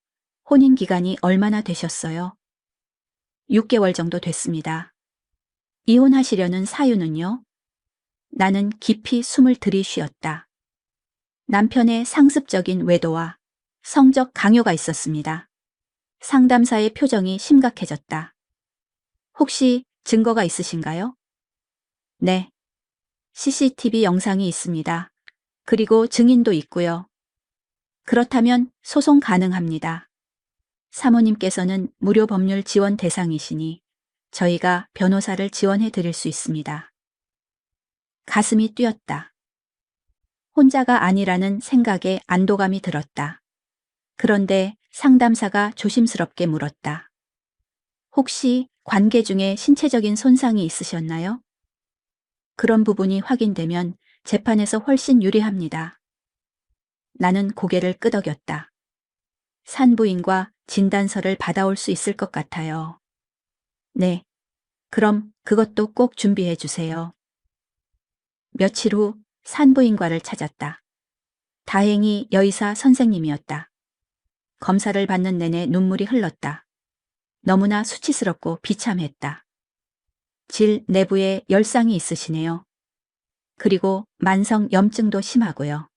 혼인 기간이 얼마나 되셨어요? 6개월 정도 됐습니다. 이혼하시려는 사유는요? 나는 깊이 숨을 들이쉬었다. 남편의 상습적인 외도와 성적 강요가 있었습니다. 상담사의 표정이 심각해졌다. 혹시 증거가 있으신가요? 네. CCTV 영상이 있습니다. 그리고 증인도 있고요. 그렇다면 소송 가능합니다. 사모님께서는 무료 법률 지원 대상이시니 저희가 변호사를 지원해 드릴 수 있습니다. 가슴이 뛰었다. 혼자가 아니라는 생각에 안도감이 들었다. 그런데 상담사가 조심스럽게 물었다. 혹시 관계 중에 신체적인 손상이 있으셨나요? 그런 부분이 확인되면 재판에서 훨씬 유리합니다. 나는 고개를 끄덕였다. 산부인과 진단서를 받아올 수 있을 것 같아요. 네. 그럼 그것도 꼭 준비해 주세요. 며칠 후 산부인과를 찾았다. 다행히 여의사 선생님이었다. 검사를 받는 내내 눈물이 흘렀다. 너무나 수치스럽고 비참했다. 질 내부에 열상이 있으시네요. 그리고 만성 염증도 심하고요.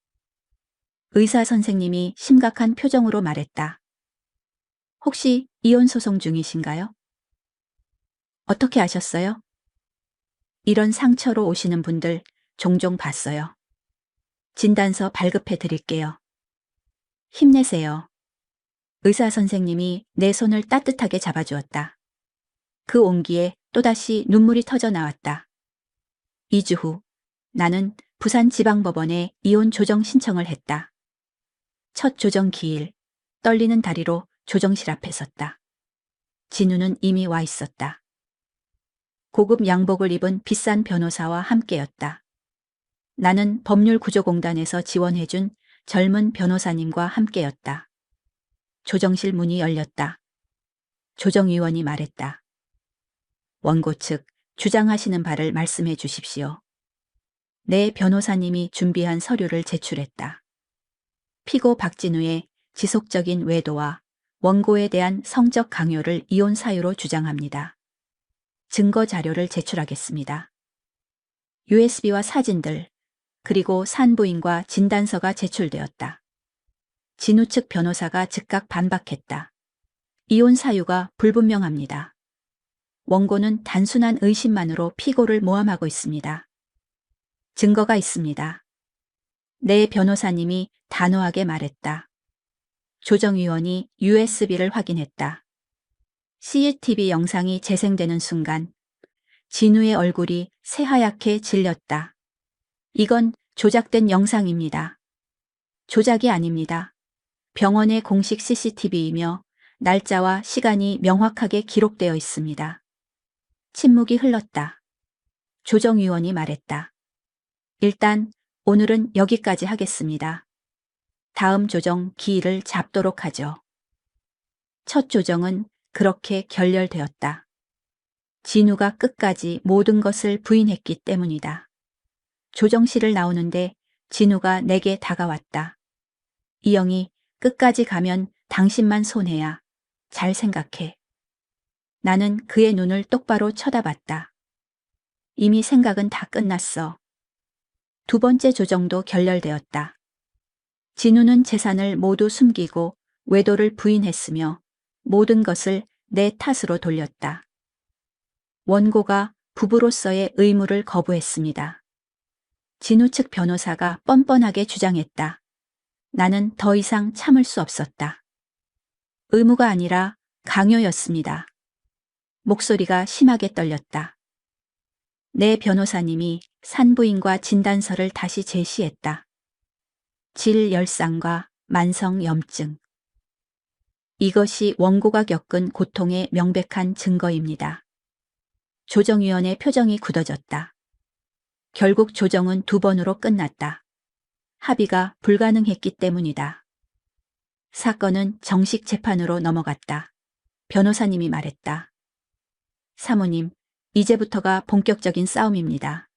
의사 선생님이 심각한 표정으로 말했다. 혹시 이혼 소송 중이신가요? 어떻게 아셨어요? 이런 상처로 오시는 분들 종종 봤어요. 진단서 발급해 드릴게요. 힘내세요. 의사 선생님이 내 손을 따뜻하게 잡아주었다. 그 온기에 또다시 눈물이 터져 나왔다. 2주 후 나는 부산지방법원에 이혼 조정 신청을 했다. 첫 조정 기일, 떨리는 다리로 조정실 앞에 섰다. 진우는 이미 와 있었다. 고급 양복을 입은 비싼 변호사와 함께였다. 나는 법률구조공단에서 지원해준 젊은 변호사님과 함께였다. 조정실 문이 열렸다. 조정위원이 말했다. 원고 측 주장하시는 바를 말씀해 주십시오. 내 변호사님이 준비한 서류를 제출했다. 피고 박진우의 지속적인 외도와 원고에 대한 성적 강요를 이혼 사유로 주장합니다. 증거 자료를 제출하겠습니다. USB와 사진들, 그리고 산부인과 진단서가 제출되었다. 진우 측 변호사가 즉각 반박했다. 이혼 사유가 불분명합니다. 원고는 단순한 의심만으로 피고를 모함하고 있습니다. 증거가 있습니다. 내 변호사님이 단호하게 말했다. 조정위원이 USB를 확인했다. CCTV 영상이 재생되는 순간 진우의 얼굴이 새하얗게 질렸다. 이건 조작된 영상입니다. 조작이 아닙니다. 병원의 공식 CCTV이며 날짜와 시간이 명확하게 기록되어 있습니다. 침묵이 흘렀다. 조정위원이 말했다. 일단 오늘은 여기까지 하겠습니다. 다음 조정 기일을 잡도록 하죠. 첫 조정은 그렇게 결렬되었다. 진우가 끝까지 모든 것을 부인했기 때문이다. 조정실을 나오는데 진우가 내게 다가왔다. 이영이 끝까지 가면 당신만 손해야. 잘 생각해. 나는 그의 눈을 똑바로 쳐다봤다. 이미 생각은 다 끝났어. 두 번째 조정도 결렬되었다. 진우는 재산을 모두 숨기고 외도를 부인했으며 모든 것을 내 탓으로 돌렸다. 원고가 부부로서의 의무를 거부했습니다. 진우 측 변호사가 뻔뻔하게 주장했다. 나는 더 이상 참을 수 없었다. 의무가 아니라 강요였습니다. 목소리가 심하게 떨렸다. 내 변호사님이 산부인과 진단서를 다시 제시했다. 질열상과 만성염증. 이것이 원고가 겪은 고통의 명백한 증거입니다. 조정위원의 표정이 굳어졌다. 결국 조정은 2번으로 끝났다. 합의가 불가능했기 때문이다. 사건은 정식 재판으로 넘어갔다. 변호사님이 말했다. 사모님, 이제부터가 본격적인 싸움입니다.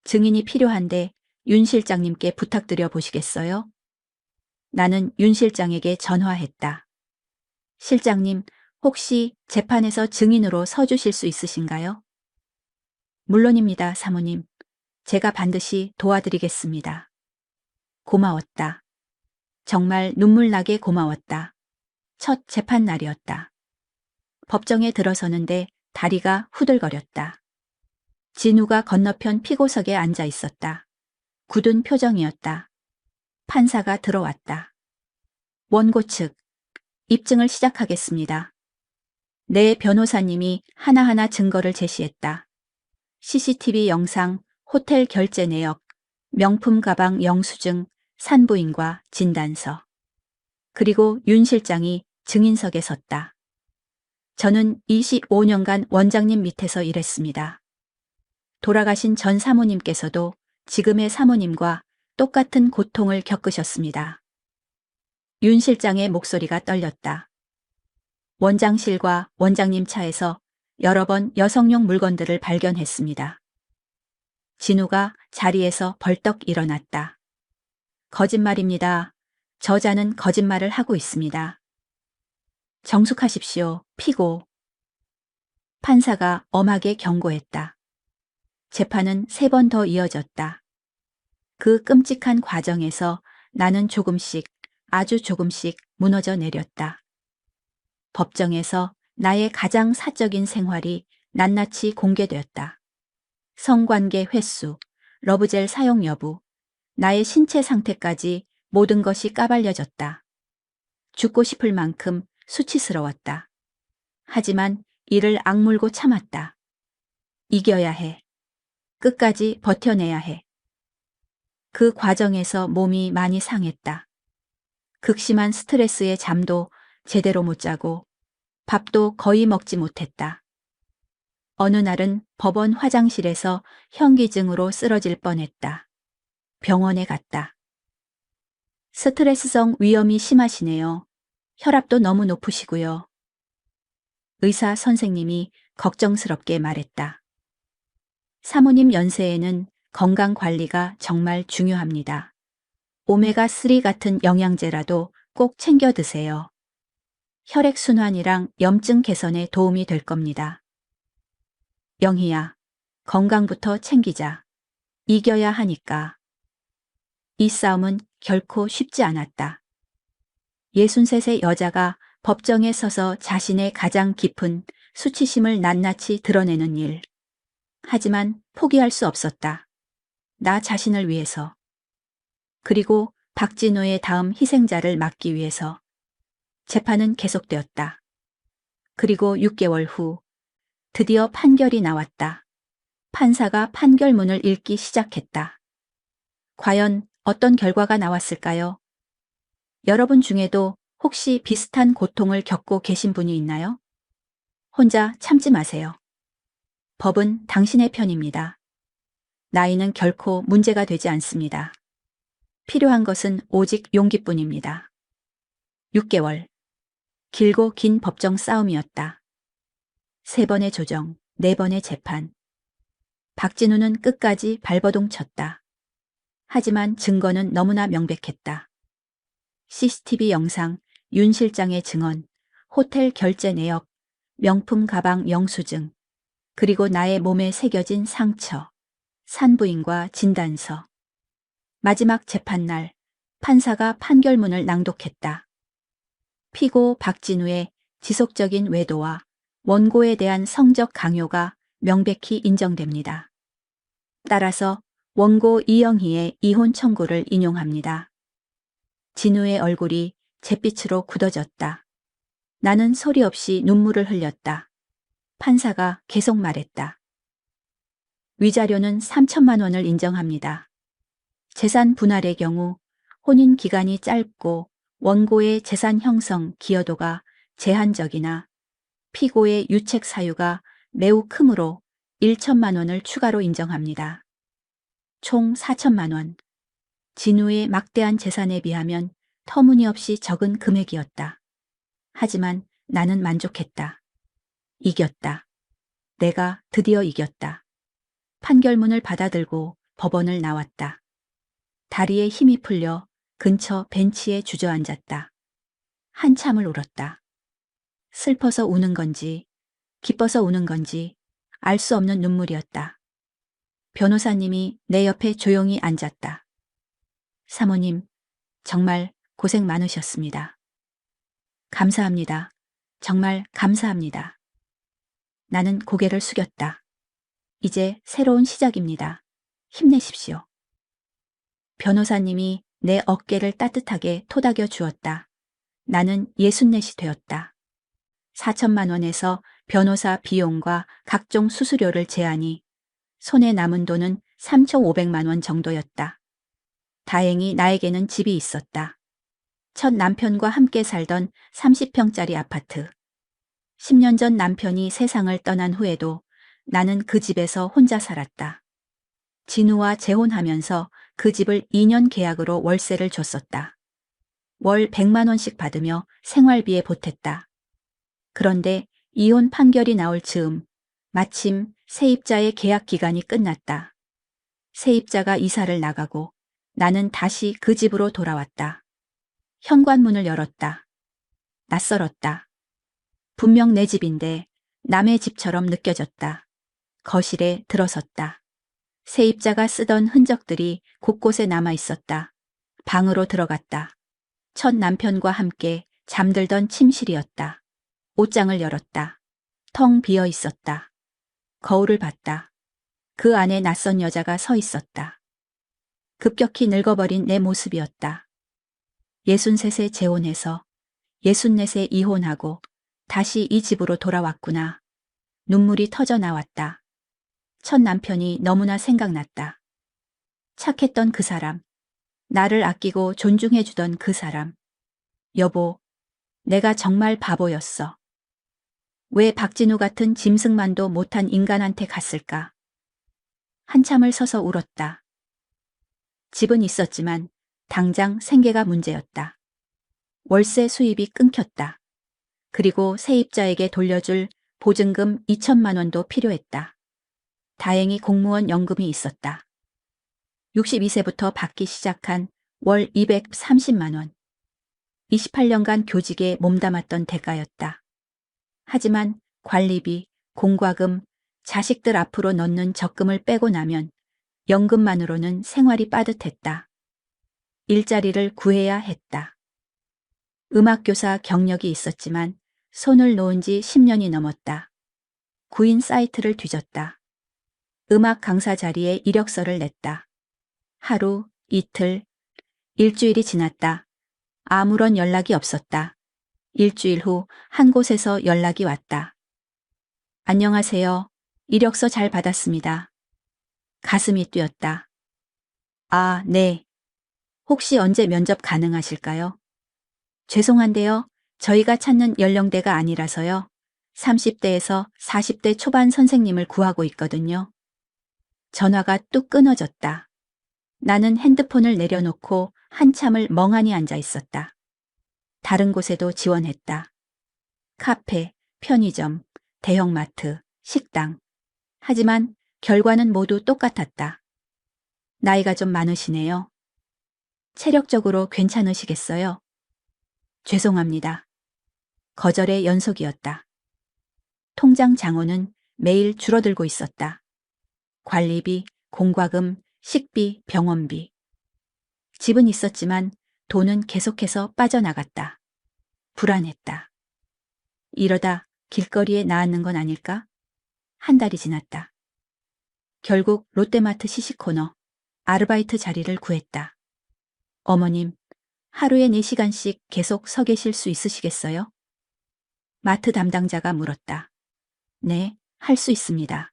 증인이 필요한데 윤 실장님께 부탁드려 보시겠어요? 나는 윤 실장에게 전화했다. 실장님, 혹시 재판에서 증인으로 서주실 수 있으신가요? 물론입니다, 사모님. 제가 반드시 도와드리겠습니다. 고마웠다. 정말 눈물나게 고마웠다. 첫 재판 날이었다. 법정에 들어서는데 다리가 후들거렸다. 진우가 건너편 피고석에 앉아 있었다. 굳은 표정이었다. 판사가 들어왔다. 원고 측, 입증을 시작하겠습니다. 내 변호사님이 하나하나 증거를 제시했다. CCTV 영상, 호텔 결제 내역, 명품 가방 영수증, 산부인과 진단서. 그리고 윤 실장이 증인석에 섰다. 저는 25년간 원장님 밑에서 일했습니다. 돌아가신 전 사모님께서도 지금의 사모님과 똑같은 고통을 겪으셨습니다. 윤 실장의 목소리가 떨렸다. 원장실과 원장님 차에서 여러 번 여성용 물건들을 발견했습니다. 진우가 자리에서 벌떡 일어났다. 거짓말입니다. 저자는 거짓말을 하고 있습니다. 정숙하십시오, 피고. 판사가 엄하게 경고했다. 재판은 3번 더 이어졌다. 그 끔찍한 과정에서 나는 조금씩, 아주 조금씩 무너져 내렸다. 법정에서 나의 가장 사적인 생활이 낱낱이 공개되었다. 성관계 횟수, 러브젤 사용 여부, 나의 신체 상태까지 모든 것이 까발려졌다. 죽고 싶을 만큼 수치스러웠다. 하지만 이를 악물고 참았다. 이겨야 해. 끝까지 버텨내야 해. 그 과정에서 몸이 많이 상했다. 극심한 스트레스에 잠도 제대로 못 자고 밥도 거의 먹지 못했다. 어느 날은 법원 화장실에서 현기증으로 쓰러질 뻔했다. 병원에 갔다. 스트레스성 위염이 심하시네요. 혈압도 너무 높으시고요. 의사 선생님이 걱정스럽게 말했다. 사모님 연세에는 건강 관리가 정말 중요합니다. 오메가3 같은 영양제라도 꼭 챙겨 드세요. 혈액순환이랑 염증 개선에 도움이 될 겁니다. 영희야, 건강부터 챙기자. 이겨야 하니까. 이 싸움은 결코 쉽지 않았다. 63세 여자가 법정에 서서 자신의 가장 깊은 수치심을 낱낱이 드러내는 일. 하지만 포기할 수 없었다. 나 자신을 위해서. 그리고 박진우의 다음 희생자를 막기 위해서. 재판은 계속되었다. 그리고 6개월 후 드디어 판결이 나왔다. 판사가 판결문을 읽기 시작했다. 과연 어떤 결과가 나왔을까요? 여러분 중에도 혹시 비슷한 고통을 겪고 계신 분이 있나요? 혼자 참지 마세요. 법은 당신의 편입니다. 나이는 결코 문제가 되지 않습니다. 필요한 것은 오직 용기뿐입니다. 6개월. 길고 긴 법정 싸움이었다. 3번의 조정, 4번의 재판. 박진우는 끝까지 발버둥 쳤다. 하지만 증거는 너무나 명백했다. CCTV 영상, 윤 실장의 증언, 호텔 결제 내역, 명품 가방 영수증, 그리고 나의 몸에 새겨진 상처, 산부인과 진단서. 마지막 재판날, 판사가 판결문을 낭독했다. 피고 박진우의 지속적인 외도와 원고에 대한 성적 강요가 명백히 인정됩니다. 따라서 원고 이영희의 이혼 청구를 인용합니다. 진우의 얼굴이 잿빛으로 굳어졌다. 나는 소리 없이 눈물을 흘렸다. 판사가 계속 말했다. 위자료는 3천만 원을 인정합니다. 재산 분할의 경우 혼인 기간이 짧고 원고의 재산 형성 기여도가 제한적이나 피고의 유책 사유가 매우 크므로 1천만 원을 추가로 인정합니다. 총 4천만 원. 진우의 막대한 재산에 비하면 터무니없이 적은 금액이었다. 하지만 나는 만족했다. 이겼다. 내가 드디어 이겼다. 판결문을 받아들고 법원을 나왔다. 다리에 힘이 풀려 근처 벤치에 주저앉았다. 한참을 울었다. 슬퍼서 우는 건지 기뻐서 우는 건지 알 수 없는 눈물이었다. 변호사님이 내 옆에 조용히 앉았다. 사모님, 정말 고생 많으셨습니다. 감사합니다. 정말 감사합니다. 나는 고개를 숙였다. 이제 새로운 시작입니다. 힘내십시오. 변호사님이 내 어깨를 따뜻하게 토닥여 주었다. 나는 64이 되었다. 4천만 원에서 변호사 비용과 각종 수수료를 제하니 손에 남은 돈은 3,500만 원 정도였다. 다행히 나에게는 집이 있었다. 첫 남편과 함께 살던 30평짜리 아파트. 10년 전 남편이 세상을 떠난 후에도 나는 그 집에서 혼자 살았다. 진우와 재혼하면서 그 집을 2년 계약으로 월세를 줬었다. 월 100만 원씩 받으며 생활비에 보탰다. 그런데 이혼 판결이 나올 즈음 마침 세입자의 계약 기간이 끝났다. 세입자가 이사를 나가고 나는 다시 그 집으로 돌아왔다. 현관문을 열었다. 낯설었다. 분명 내 집인데 남의 집처럼 느껴졌다. 거실에 들어섰다. 세입자가 쓰던 흔적들이 곳곳에 남아 있었다. 방으로 들어갔다. 첫 남편과 함께 잠들던 침실이었다. 옷장을 열었다. 텅 비어 있었다. 거울을 봤다. 그 안에 낯선 여자가 서 있었다. 급격히 늙어버린 내 모습이었다. 63세 재혼해서 64세 이혼하고 다시 이 집으로 돌아왔구나. 눈물이 터져 나왔다. 첫 남편이 너무나 생각났다. 착했던 그 사람, 나를 아끼고 존중해주던 그 사람. 여보, 내가 정말 바보였어. 왜 박진우 같은 짐승만도 못한 인간한테 갔을까? 한참을 서서 울었다. 집은 있었지만 당장 생계가 문제였다. 월세 수입이 끊겼다. 그리고 세입자에게 돌려줄 보증금 2천만 원도 필요했다. 다행히 공무원 연금이 있었다. 62세부터 받기 시작한 월 230만 원. 28년간 교직에 몸담았던 대가였다. 하지만 관리비, 공과금, 자식들 앞으로 넣는 적금을 빼고 나면 연금만으로는 생활이 빠듯했다. 일자리를 구해야 했다. 음악교사 경력이 있었지만 손을 놓은 지 10년이 넘었다. 구인 사이트를 뒤졌다. 음악 강사 자리에 이력서를 냈다. 하루, 이틀, 일주일이 지났다. 아무런 연락이 없었다. 일주일 후 한 곳에서 연락이 왔다. 안녕하세요. 이력서 잘 받았습니다. 가슴이 뛰었다. 아, 네. 혹시 언제 면접 가능하실까요? 죄송한데요. 저희가 찾는 연령대가 아니라서요. 30대에서 40대 초반 선생님을 구하고 있거든요. 전화가 뚝 끊어졌다. 나는 핸드폰을 내려놓고 한참을 멍하니 앉아 있었다. 다른 곳에도 지원했다. 카페, 편의점, 대형마트, 식당. 하지만 결과는 모두 똑같았다. 나이가 좀 많으시네요. 체력적으로 괜찮으시겠어요? 죄송합니다. 거절의 연속이었다. 통장 잔고는 매일 줄어들고 있었다. 관리비, 공과금, 식비, 병원비. 집은 있었지만 돈은 계속해서 빠져나갔다. 불안했다. 이러다 길거리에 나앉는 건 아닐까? 한 달이 지났다. 결국 롯데마트 시식코너 아르바이트 자리를 구했다. 어머님, 하루에 4시간씩 계속 서 계실 수 있으시겠어요? 마트 담당자가 물었다. 네, 할 수 있습니다.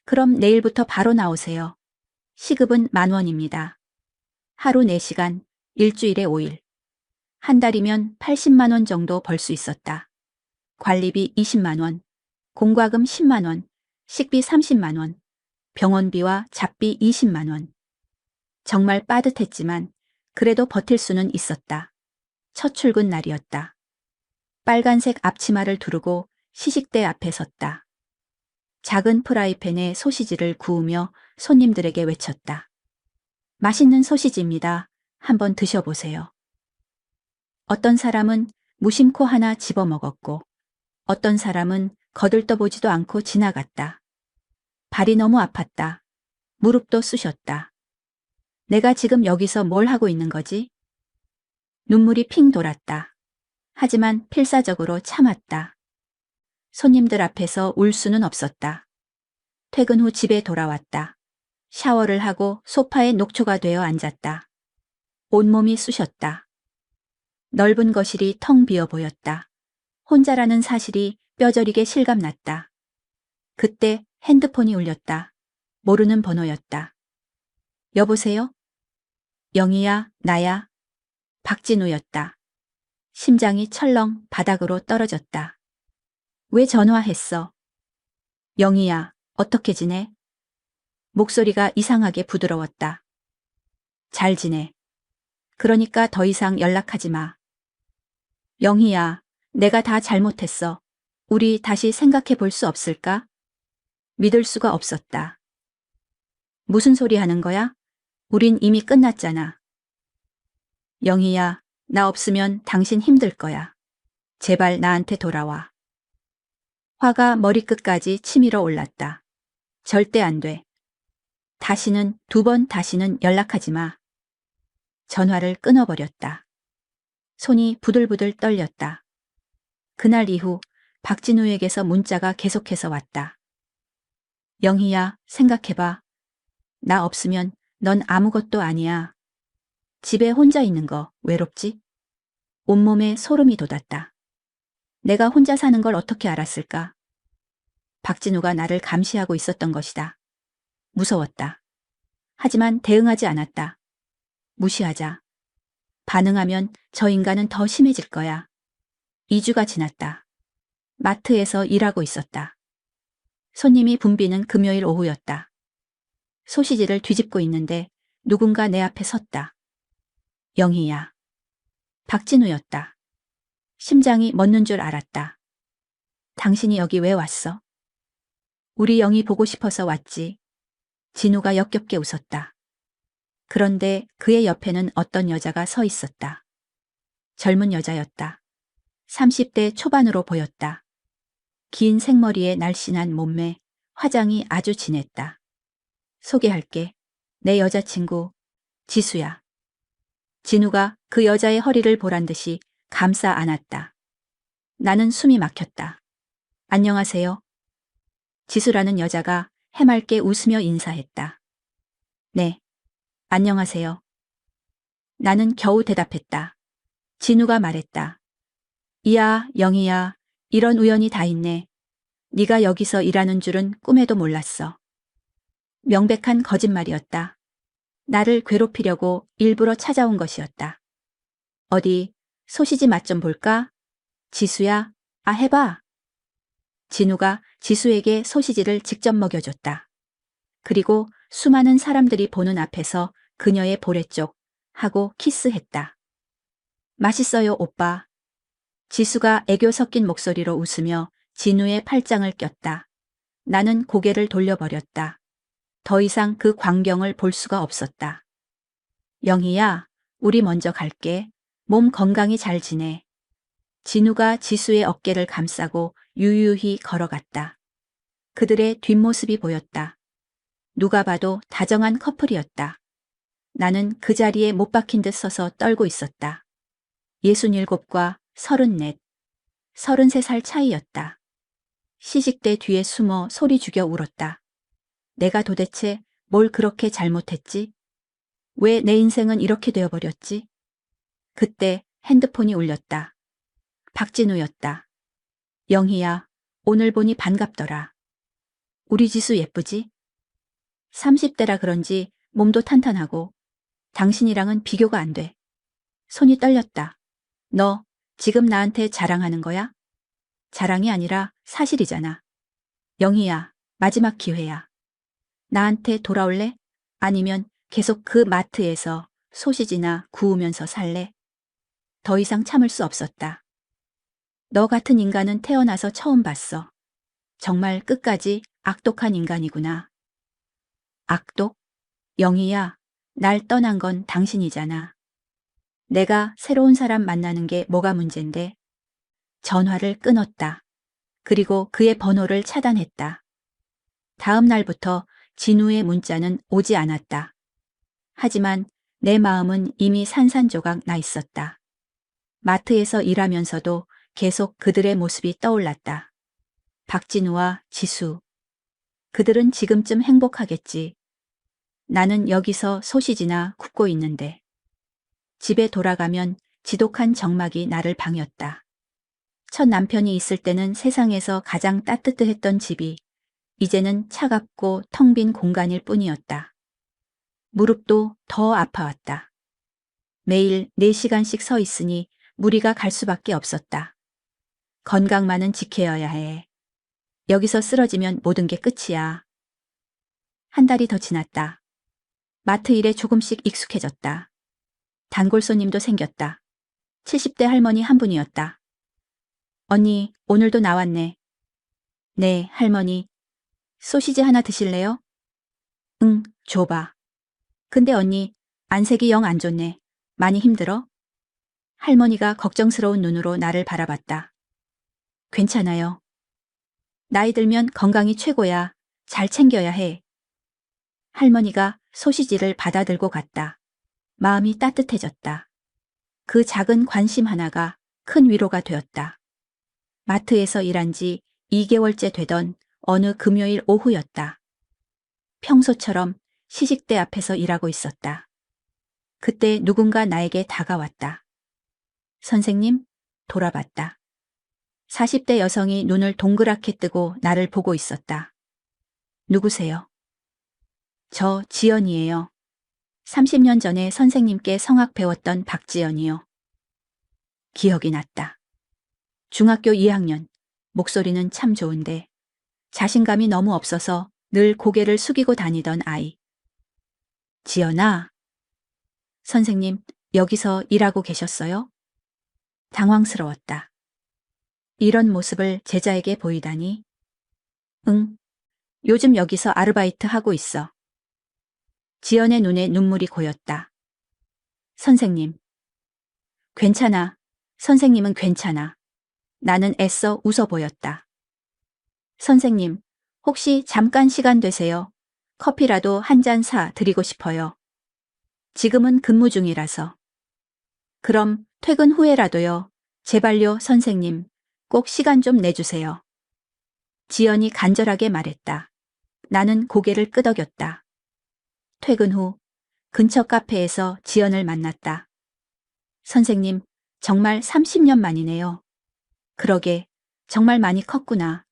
그럼 내일부터 바로 나오세요. 시급은 10,000원입니다. 하루 4시간, 일주일에 5일. 한 달이면 80만 원 정도 벌 수 있었다. 관리비 20만 원, 공과금 10만 원, 식비 30만 원, 병원비와 잡비 20만 원. 정말 빠듯했지만 그래도 버틸 수는 있었다. 첫 출근 날이었다. 빨간색 앞치마를 두르고 시식대 앞에 섰다. 작은 프라이팬에 소시지를 구우며 손님들에게 외쳤다. 맛있는 소시지입니다. 한번 드셔보세요. 어떤 사람은 무심코 하나 집어먹었고 어떤 사람은 거들떠보지도 않고 지나갔다. 발이 너무 아팠다. 무릎도 쑤셨다. 내가 지금 여기서 뭘 하고 있는 거지? 눈물이 핑 돌았다. 하지만 필사적으로 참았다. 손님들 앞에서 울 수는 없었다. 퇴근 후 집에 돌아왔다. 샤워를 하고 소파에 녹초가 되어 앉았다. 온몸이 쑤셨다. 넓은 거실이 텅 비어 보였다. 혼자라는 사실이 뼈저리게 실감났다. 그때 핸드폰이 울렸다. 모르는 번호였다. 여보세요? 영희야, 나야. 박진우였다. 심장이 철렁 바닥으로 떨어졌다. 왜 전화했어? 영희야, 어떻게 지내? 목소리가 이상하게 부드러웠다. 잘 지내. 그러니까 더 이상 연락하지 마. 영희야, 내가 다 잘못했어. 우리 다시 생각해 볼 수 없을까? 믿을 수가 없었다. 무슨 소리 하는 거야? 우린 이미 끝났잖아. 영희야, 나 없으면 당신 힘들 거야. 제발 나한테 돌아와. 화가 머리끝까지 치밀어 올랐다. 절대 안 돼. 다시는 2번 다시는 연락하지 마. 전화를 끊어버렸다. 손이 부들부들 떨렸다. 그날 이후 박진우에게서 문자가 계속해서 왔다. 영희야, 생각해봐. 나 없으면 넌 아무것도 아니야. 집에 혼자 있는 거 외롭지? 온몸에 소름이 돋았다. 내가 혼자 사는 걸 어떻게 알았을까? 박진우가 나를 감시하고 있었던 것이다. 무서웠다. 하지만 대응하지 않았다. 무시하자. 반응하면 저 인간은 더 심해질 거야. 2주가 지났다. 마트에서 일하고 있었다. 손님이 붐비는 금요일 오후였다. 소시지를 뒤집고 있는데 누군가 내 앞에 섰다. 영희야. 박진우였다. 심장이 멎는 줄 알았다. 당신이 여기 왜 왔어? 우리 영희 보고 싶어서 왔지. 진우가 역겹게 웃었다. 그런데 그의 옆에는 어떤 여자가 서 있었다. 젊은 여자였다. 30대 초반으로 보였다. 긴 생머리에 날씬한 몸매, 화장이 아주 진했다. 소개할게. 내 여자친구, 지수야. 진우가 그 여자의 허리를 보란 듯이 감싸 안았다. 나는 숨이 막혔다. 안녕하세요. 지수라는 여자가 해맑게 웃으며 인사했다. 네. 안녕하세요. 나는 겨우 대답했다. 진우가 말했다. 이야, 영희야, 이런 우연이 다 있네. 네가 여기서 일하는 줄은 꿈에도 몰랐어. 명백한 거짓말이었다. 나를 괴롭히려고 일부러 찾아온 것이었다. 어디 소시지 맛 좀 볼까? 지수야, 아 해봐. 진우가 지수에게 소시지를 직접 먹여줬다. 그리고 수많은 사람들이 보는 앞에서 그녀의 볼에 쪽 하고 키스했다. 맛있어요, 오빠. 지수가 애교 섞인 목소리로 웃으며 진우의 팔짱을 꼈다. 나는 고개를 돌려버렸다. 더 이상 그 광경을 볼 수가 없었다. 영희야, 우리 먼저 갈게. 몸 건강히 잘 지내. 진우가 지수의 어깨를 감싸고 유유히 걸어갔다. 그들의 뒷모습이 보였다. 누가 봐도 다정한 커플이었다. 나는 그 자리에 못 박힌 듯 서서 떨고 있었다. 67과 34, 33살 차이였다. 시식대 뒤에 숨어 소리 죽여 울었다. 내가 도대체 뭘 그렇게 잘못했지? 왜 내 인생은 이렇게 되어버렸지? 그때 핸드폰이 울렸다. 박진우였다. 영희야, 오늘 보니 반갑더라. 우리 지수 예쁘지? 30대라 그런지 몸도 탄탄하고 당신이랑은 비교가 안 돼. 손이 떨렸다. 너 지금 나한테 자랑하는 거야? 자랑이 아니라 사실이잖아. 영희야, 마지막 기회야. 나한테 돌아올래? 아니면 계속 그 마트에서 소시지나 구우면서 살래? 더 이상 참을 수 없었다. 너 같은 인간은 태어나서 처음 봤어. 정말 끝까지 악독한 인간이구나. 악독? 영희야, 날 떠난 건 당신이잖아. 내가 새로운 사람 만나는 게 뭐가 문제인데? 전화를 끊었다. 그리고 그의 번호를 차단했다. 다음 날부터 진우의 문자는 오지 않았다. 하지만 내 마음은 이미 산산조각 나 있었다. 마트에서 일하면서도 계속 그들의 모습이 떠올랐다. 박진우와 지수. 그들은 지금쯤 행복하겠지. 나는 여기서 소시지나 굽고 있는데. 집에 돌아가면 지독한 적막이 나를 방했다. 첫 남편이 있을 때는 세상에서 가장 따뜻했던 집이 이제는 차갑고 텅 빈 공간일 뿐이었다. 무릎도 더 아파왔다. 매일 4시간씩 서 있으니 무리가 갈 수밖에 없었다. 건강만은 지켜야 해. 여기서 쓰러지면 모든 게 끝이야. 한 달이 더 지났다. 마트 일에 조금씩 익숙해졌다. 단골 손님도 생겼다. 70대 할머니 한 분이었다. 언니, 오늘도 나왔네. 네, 할머니. 소시지 하나 드실래요? 응, 줘봐. 근데 언니, 안색이 영 안 좋네. 많이 힘들어? 할머니가 걱정스러운 눈으로 나를 바라봤다. 괜찮아요. 나이 들면 건강이 최고야. 잘 챙겨야 해. 할머니가 소시지를 받아들고 갔다. 마음이 따뜻해졌다. 그 작은 관심 하나가 큰 위로가 되었다. 마트에서 일한 지 2개월째 되던 어느 금요일 오후였다. 평소처럼 시식대 앞에서 일하고 있었다. 그때 누군가 나에게 다가왔다. 선생님, 돌아봤다. 40대 여성이 눈을 동그랗게 뜨고 나를 보고 있었다. 누구세요? 저 지연이에요. 30년 전에 선생님께 성악 배웠던 박지연이요. 기억이 났다. 중학교 2학년, 목소리는 참 좋은데 자신감이 너무 없어서 늘 고개를 숙이고 다니던 아이. 지연아. 선생님, 여기서 일하고 계셨어요? 당황스러웠다. 이런 모습을 제자에게 보이다니. 응, 요즘 여기서 아르바이트 하고 있어. 지연의 눈에 눈물이 고였다. 선생님. 괜찮아. 선생님은 괜찮아. 나는 애써 웃어 보였다. 선생님, 혹시 잠깐 시간 되세요? 커피라도 한 잔 사 드리고 싶어요. 지금은 근무 중이라서. 그럼 퇴근 후에라도요. 제발요, 선생님. 꼭 시간 좀 내주세요. 지연이 간절하게 말했다. 나는 고개를 끄덕였다. 퇴근 후 근처 카페에서 지연을 만났다. 선생님, 정말 30년 만이네요. 그러게, 정말 많이 컸구나.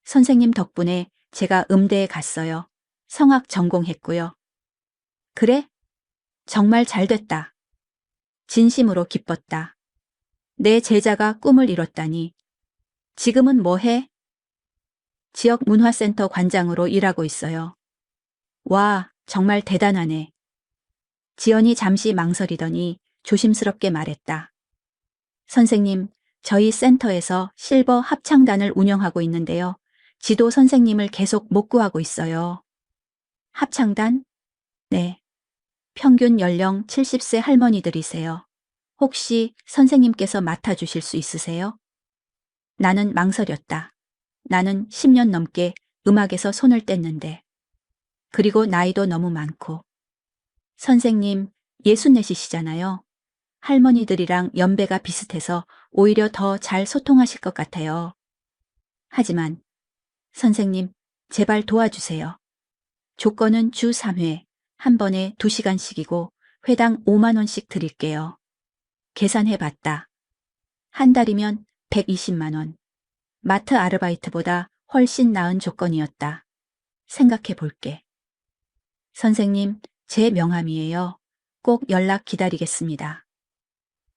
선생님 덕분에 제가 음대에 갔어요. 성악 전공했고요. 그래? 정말 잘 됐다. 진심으로 기뻤다. 내 제자가 꿈을 이뤘다니. 지금은 뭐 해? 지역 문화센터 관장으로 일하고 있어요. 와, 정말 대단하네. 지연이 잠시 망설이더니 조심스럽게 말했다. 선생님, 저희 센터에서 실버 합창단을 운영하고 있는데요. 지도 선생님을 계속 못 구하고 있어요. 합창단? 네. 평균 연령 70세 할머니들이세요. 혹시 선생님께서 맡아주실 수 있으세요? 나는 망설였다. 나는 10년 넘게 음악에서 손을 뗐는데. 그리고 나이도 너무 많고. 선생님, 64이시잖아요. 할머니들이랑 연배가 비슷해서 오히려 더 잘 소통하실 것 같아요. 하지만, 선생님, 제발 도와주세요. 조건은 주 3회, 한 번에 2시간씩이고, 회당 5만 원씩 드릴게요. 계산해 봤다. 한 달이면 120만 원. 마트 아르바이트보다 훨씬 나은 조건이었다. 생각해 볼게. 선생님, 제 명함이에요. 꼭 연락 기다리겠습니다.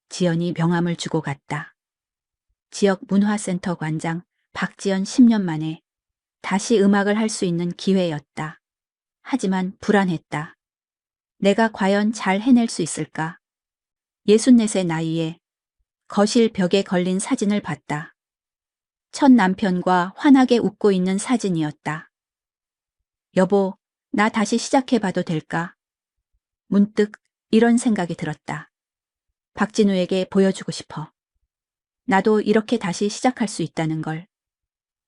지연이 명함을 주고 갔다. 지역 문화센터 관장 박지연 10년 만에 다시 음악을 할 수 있는 기회였다. 하지만 불안했다. 내가 과연 잘 해낼 수 있을까? 64세 나이에 거실 벽에 걸린 사진을 봤다. 첫 남편과 환하게 웃고 있는 사진이었다. 여보, 나 다시 시작해봐도 될까? 문득 이런 생각이 들었다. 박진우에게 보여주고 싶어. 나도 이렇게 다시 시작할 수 있다는 걸.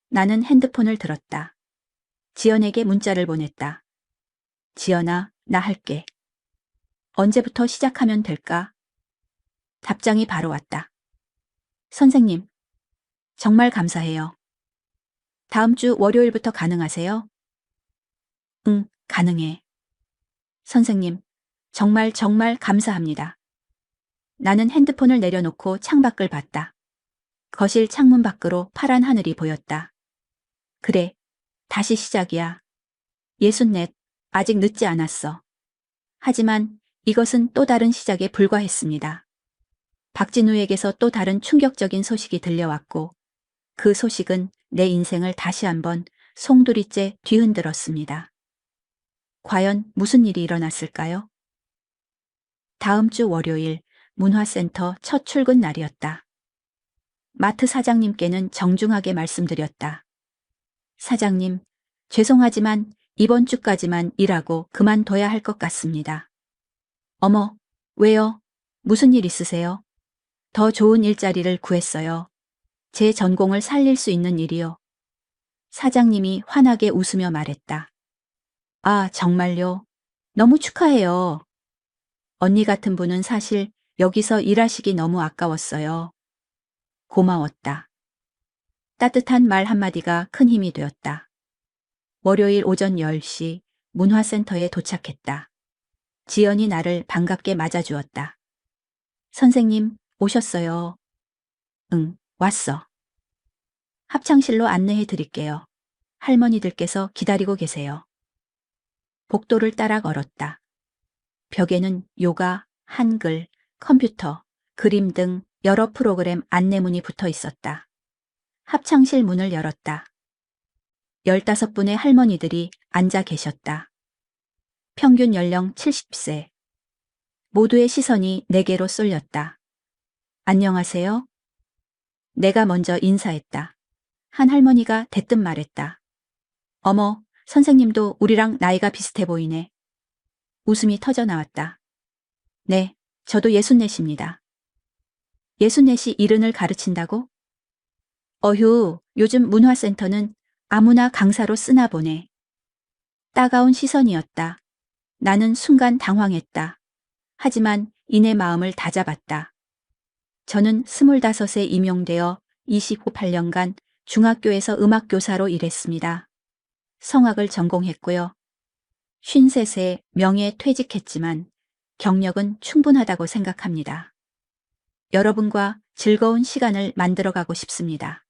나는 핸드폰을 들었다. 지연에게 문자를 보냈다. 지연아, 나 할게. 언제부터 시작하면 될까? 답장이 바로 왔다. 선생님, 정말 감사해요. 다음 주 월요일부터 가능하세요? 응, 가능해. 선생님, 정말 정말 감사합니다. 나는 핸드폰을 내려놓고 창밖을 봤다. 거실 창문 밖으로 파란 하늘이 보였다. 그래, 다시 시작이야. 64, 아직 늦지 않았어. 하지만 이것은 또 다른 시작에 불과했습니다. 박진우에게서 또 다른 충격적인 소식이 들려왔고 그 소식은 내 인생을 다시 한번 송두리째 뒤흔들었습니다. 과연 무슨 일이 일어났을까요? 다음 주 월요일 문화센터 첫 출근 날이었다. 마트 사장님께는 정중하게 말씀드렸다. 사장님, 죄송하지만 이번 주까지만 일하고 그만둬야 할 것 같습니다. 어머, 왜요? 무슨 일 있으세요? 더 좋은 일자리를 구했어요. 제 전공을 살릴 수 있는 일이요. 사장님이 환하게 웃으며 말했다. 아, 정말요? 너무 축하해요. 언니 같은 분은 사실 여기서 일하시기 너무 아까웠어요. 고마웠다. 따뜻한 말 한마디가 큰 힘이 되었다. 월요일 오전 10시 문화센터에 도착했다. 지연이 나를 반갑게 맞아주었다. 선생님, 오셨어요. 응, 왔어. 합창실로 안내해 드릴게요. 할머니들께서 기다리고 계세요. 복도를 따라 걸었다. 벽에는 요가, 한글, 컴퓨터, 그림 등 여러 프로그램 안내문이 붙어 있었다. 합창실 문을 열었다. 15분의 할머니들이 앉아 계셨다. 평균 연령 70세. 모두의 시선이 내게로 쏠렸다. 안녕하세요? 내가 먼저 인사했다. 한 할머니가 대뜸 말했다. 어머, 선생님도 우리랑 나이가 비슷해 보이네. 웃음이 터져 나왔다. 네, 저도 64입니다. 64이 이른을 가르친다고? 어휴, 요즘 문화센터는 아무나 강사로 쓰나 보네. 따가운 시선이었다. 나는 순간 당황했다. 하지만 이내 마음을 다잡았다. 저는 25에 임용되어 28년간 중학교에서 음악교사로 일했습니다. 성악을 전공했고요. 53세 명예 퇴직했지만 경력은 충분하다고 생각합니다. 여러분과 즐거운 시간을 만들어가고 싶습니다.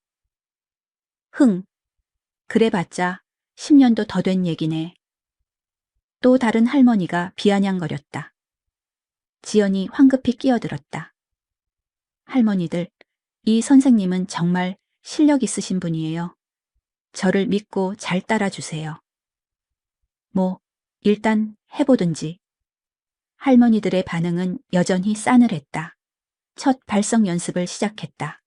그래봤자 10년도 더 된 얘기네. 또 다른 할머니가 비아냥거렸다. 지연이 황급히 끼어들었다. 할머니들, 이 선생님은 정말 실력 있으신 분이에요. 저를 믿고 잘 따라주세요. 일단 해보든지. 할머니들의 반응은 여전히 싸늘했다. 첫 발성 연습을 시작했다.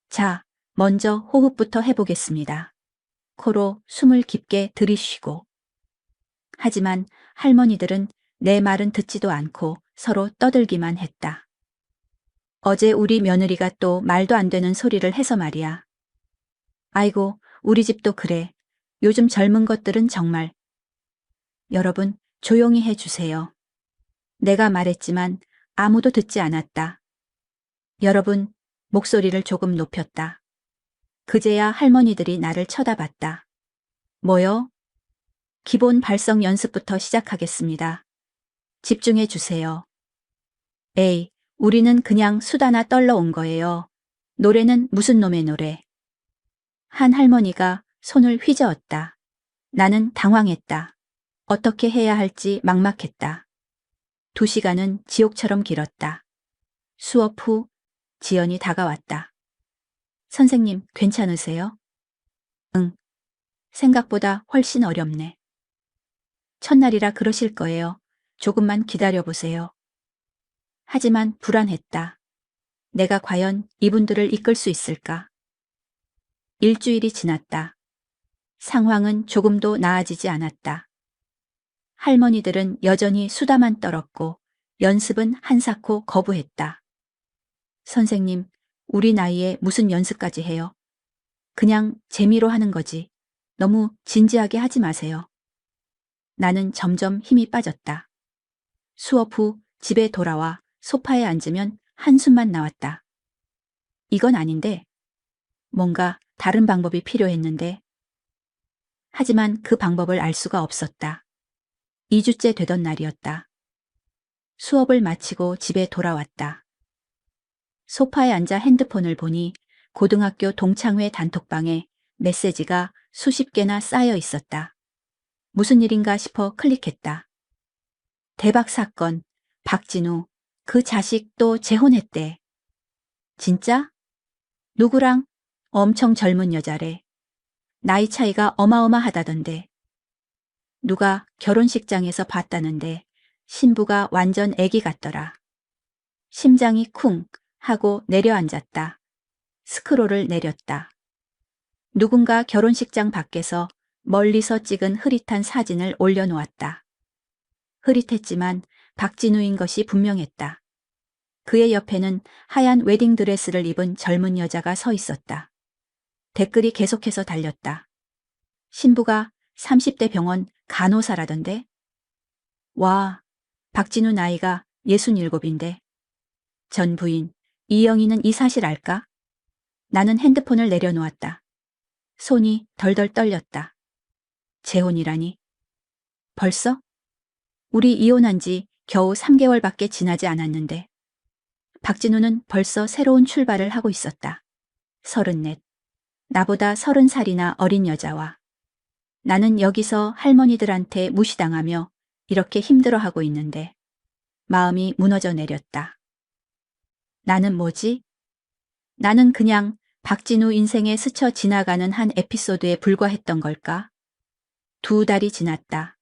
자, 먼저 호흡부터 해보겠습니다. 코로 숨을 깊게 들이쉬고. 하지만 할머니들은 내 말은 듣지도 않고 서로 떠들기만 했다. 어제 우리 며느리가 또 말도 안 되는 소리를 해서 말이야. 아이고, 우리 집도 그래. 요즘 젊은 것들은 정말. 여러분, 조용히 해주세요. 내가 말했지만 아무도 듣지 않았다. 여러분, 목소리를 조금 높였다. 그제야 할머니들이 나를 쳐다봤다. 뭐요? 기본 발성 연습부터 시작하겠습니다. 집중해 주세요. 에이, 우리는 그냥 수다나 떨러 온 거예요. 노래는 무슨 놈의 노래. 한 할머니가 손을 휘저었다. 나는 당황했다. 어떻게 해야 할지 막막했다. 2시간은 지옥처럼 길었다. 수업 후 지연이 다가왔다. 선생님, 괜찮으세요? 응. 생각보다 훨씬 어렵네. 첫날이라 그러실 거예요. 조금만 기다려보세요. 하지만 불안했다. 내가 과연 이분들을 이끌 수 있을까? 일주일이 지났다. 상황은 조금도 나아지지 않았다. 할머니들은 여전히 수다만 떨었고 연습은 한사코 거부했다. 선생님, 우리 나이에 무슨 연습까지 해요? 그냥 재미로 하는 거지. 너무 진지하게 하지 마세요. 나는 점점 힘이 빠졌다. 수업 후 집에 돌아와 소파에 앉으면 한숨만 나왔다. 이건 아닌데. 뭔가 다른 방법이 필요했는데. 하지만 그 방법을 알 수가 없었다. 2주째 되던 날이었다. 수업을 마치고 집에 돌아왔다. 소파에 앉아 핸드폰을 보니 고등학교 동창회 단톡방에 메시지가 수십 개나 쌓여 있었다. 무슨 일인가 싶어 클릭했다. 대박 사건, 박진우, 그 자식 또 재혼했대. 진짜? 누구랑? 엄청 젊은 여자래. 나이 차이가 어마어마하다던데. 누가 결혼식장에서 봤다는데 신부가 완전 애기 같더라. 심장이 쿵 하고 내려앉았다. 스크롤을 내렸다. 누군가 결혼식장 밖에서 멀리서 찍은 흐릿한 사진을 올려놓았다. 흐릿했지만 박진우인 것이 분명했다. 그의 옆에는 하얀 웨딩드레스를 입은 젊은 여자가 서 있었다. 댓글이 계속해서 달렸다. 신부가 30대 병원 간호사라던데? 와, 박진우 나이가 67인데. 전 부인, 이영희는 이 사실 알까? 나는 핸드폰을 내려놓았다. 손이 덜덜 떨렸다. 재혼이라니. 벌써? 우리 이혼한 지 겨우 3개월밖에 지나지 않았는데. 박진우는 벌써 새로운 출발을 하고 있었다. 34. 나보다 30살이나 어린 여자와. 나는 여기서 할머니들한테 무시당하며 이렇게 힘들어하고 있는데 마음이 무너져 내렸다. 나는 뭐지? 나는 그냥 박진우 인생에 스쳐 지나가는 한 에피소드에 불과했던 걸까? 2달이 지났다.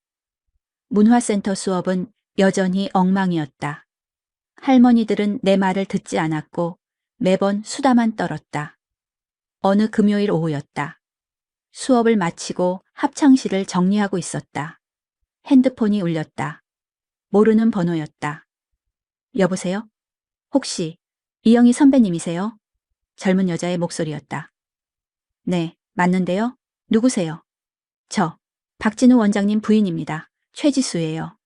문화센터 수업은 여전히 엉망이었다. 할머니들은 내 말을 듣지 않았고 매번 수다만 떨었다. 어느 금요일 오후였다. 수업을 마치고 합창실을 정리하고 있었다. 핸드폰이 울렸다. 모르는 번호였다. 여보세요? 혹시 이영희 선배님이세요? 젊은 여자의 목소리였다. 네, 맞는데요? 누구세요? 저, 박진우 원장님 부인입니다. 최지수예요.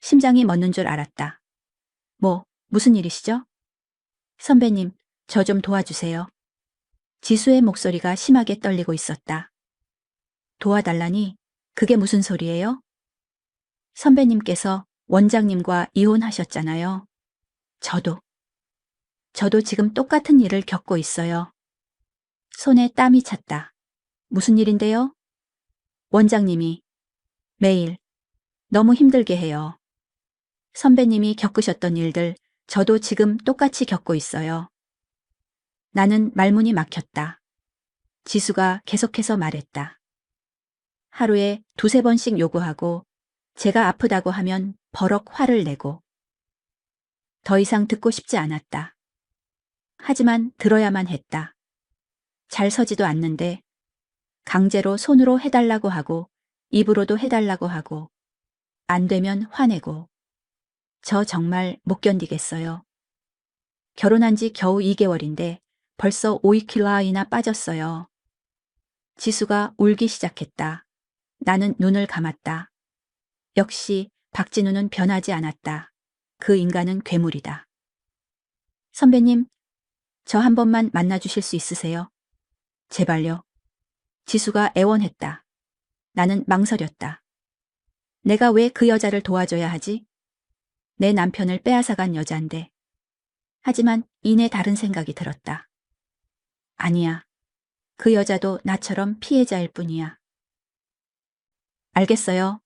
심장이 멎는 줄 알았다. 무슨 일이시죠? 선배님, 저 좀 도와주세요. 지수의 목소리가 심하게 떨리고 있었다. 도와달라니? 그게 무슨 소리예요? 선배님께서 원장님과 이혼하셨잖아요. 저도 지금 똑같은 일을 겪고 있어요. 손에 땀이 찼다. 무슨 일인데요? 원장님이 매일 너무 힘들게 해요. 선배님이 겪으셨던 일들 저도 지금 똑같이 겪고 있어요. 나는 말문이 막혔다. 지수가 계속해서 말했다. 하루에 두세 번씩 요구하고 제가 아프다고 하면 버럭 화를 내고 더 이상 듣고 싶지 않았다. 하지만 들어야만 했다. 잘 서지도 않는데 강제로 손으로 해달라고 하고 입으로도 해달라고 하고 안 되면 화내고 저 정말 못 견디겠어요. 결혼한 지 겨우 2개월인데 벌써 5kg이나 빠졌어요. 지수가 울기 시작했다. 나는 눈을 감았다. 역시 박진우는 변하지 않았다. 그 인간은 괴물이다. 선배님, 저 한 번만 만나주실 수 있으세요? 제발요. 지수가 애원했다. 나는 망설였다. 내가 왜 그 여자를 도와줘야 하지? 내 남편을 빼앗아간 여잔데. 하지만 이내 다른 생각이 들었다. 아니야. 그 여자도 나처럼 피해자일 뿐이야. 알겠어요.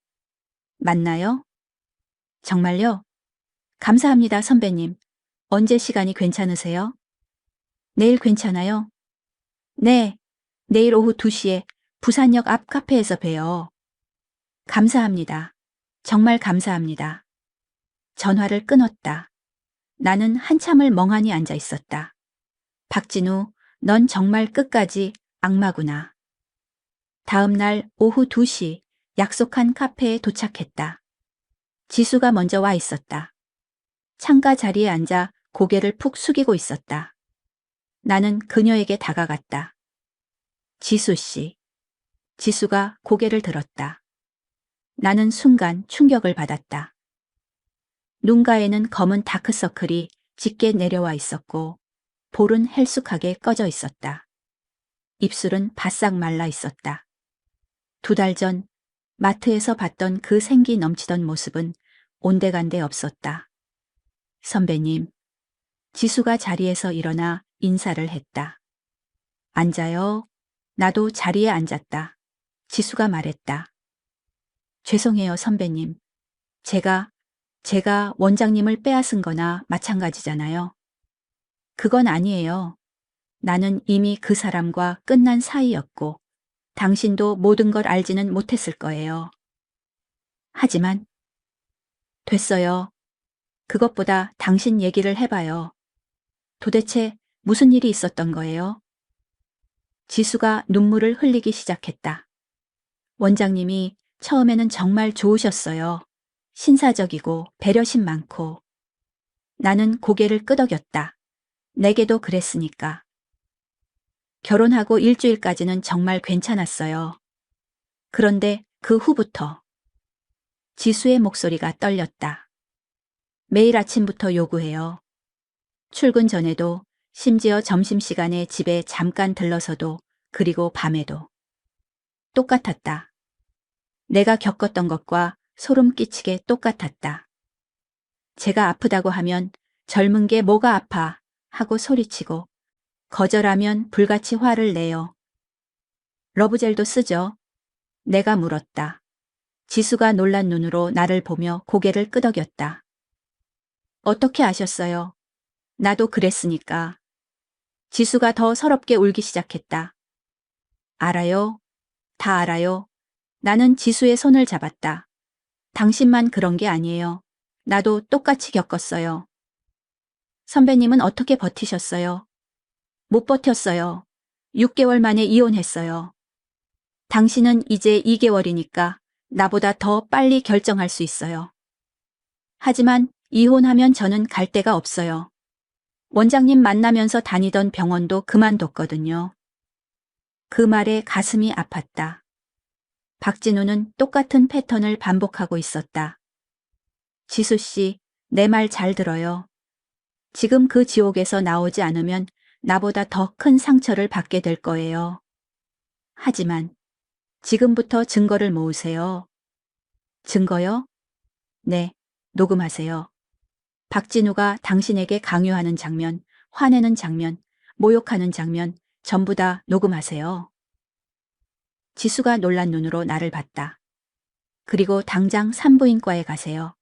맞나요? 정말요? 감사합니다, 선배님. 언제 시간이 괜찮으세요? 내일 괜찮아요? 네, 내일 오후 2시에 부산역 앞 카페에서 봬요. 감사합니다. 정말 감사합니다. 전화를 끊었다. 나는 한참을 멍하니 앉아 있었다. 박진우, 넌 정말 끝까지 악마구나. 다음 날 오후 2시 약속한 카페에 도착했다. 지수가 먼저 와 있었다. 창가 자리에 앉아 고개를 푹 숙이고 있었다. 나는 그녀에게 다가갔다. 지수 씨. 지수가 고개를 들었다. 나는 순간 충격을 받았다. 눈가에는 검은 다크서클이 짙게 내려와 있었고 볼은 헬쑥하게 꺼져 있었다. 입술은 바싹 말라 있었다. 2달 전 마트에서 봤던 그 생기 넘치던 모습은 온데간데 없었다. 선배님, 지수가 자리에서 일어나 인사를 했다. 앉아요. 나도 자리에 앉았다. 지수가 말했다. 죄송해요, 선배님. 제가 원장님을 빼앗은 거나 마찬가지잖아요. 그건 아니에요. 나는 이미 그 사람과 끝난 사이였고 당신도 모든 걸 알지는 못했을 거예요. 하지만 됐어요. 그것보다 당신 얘기를 해봐요. 도대체 무슨 일이 있었던 거예요? 지수가 눈물을 흘리기 시작했다. 원장님이 처음에는 정말 좋으셨어요. 신사적이고 배려심 많고. 나는 고개를 끄덕였다. 내게도 그랬으니까. 결혼하고 일주일까지는 정말 괜찮았어요. 그런데 그 후부터 지수의 목소리가 떨렸다. 매일 아침부터 요구해요. 출근 전에도, 심지어 점심시간에 집에 잠깐 들러서도, 그리고 밤에도. 똑같았다. 내가 겪었던 것과 소름 끼치게 똑같았다. 제가 아프다고 하면 젊은 게 뭐가 아파 하고 소리치고 거절하면 불같이 화를 내요. 러브젤도 쓰죠. 내가 물었다. 지수가 놀란 눈으로 나를 보며 고개를 끄덕였다. 어떻게 아셨어요? 나도 그랬으니까. 지수가 더 서럽게 울기 시작했다. 알아요. 다 알아요. 나는 지수의 손을 잡았다. 당신만 그런 게 아니에요. 나도 똑같이 겪었어요. 선배님은 어떻게 버티셨어요? 못 버텼어요. 6개월 만에 이혼했어요. 당신은 이제 2개월이니까 나보다 더 빨리 결정할 수 있어요. 하지만 이혼하면 저는 갈 데가 없어요. 원장님 만나면서 다니던 병원도 그만뒀거든요. 그 말에 가슴이 아팠다. 박진우는 똑같은 패턴을 반복하고 있었다. 지수 씨, 내 말 잘 들어요. 지금 그 지옥에서 나오지 않으면 나보다 더 큰 상처를 받게 될 거예요. 하지만 지금부터 증거를 모으세요. 증거요? 네, 녹음하세요. 박진우가 당신에게 강요하는 장면, 화내는 장면, 모욕하는 장면 전부 다 녹음하세요. 지수가 놀란 눈으로 나를 봤다. 그리고 당장 산부인과에 가세요.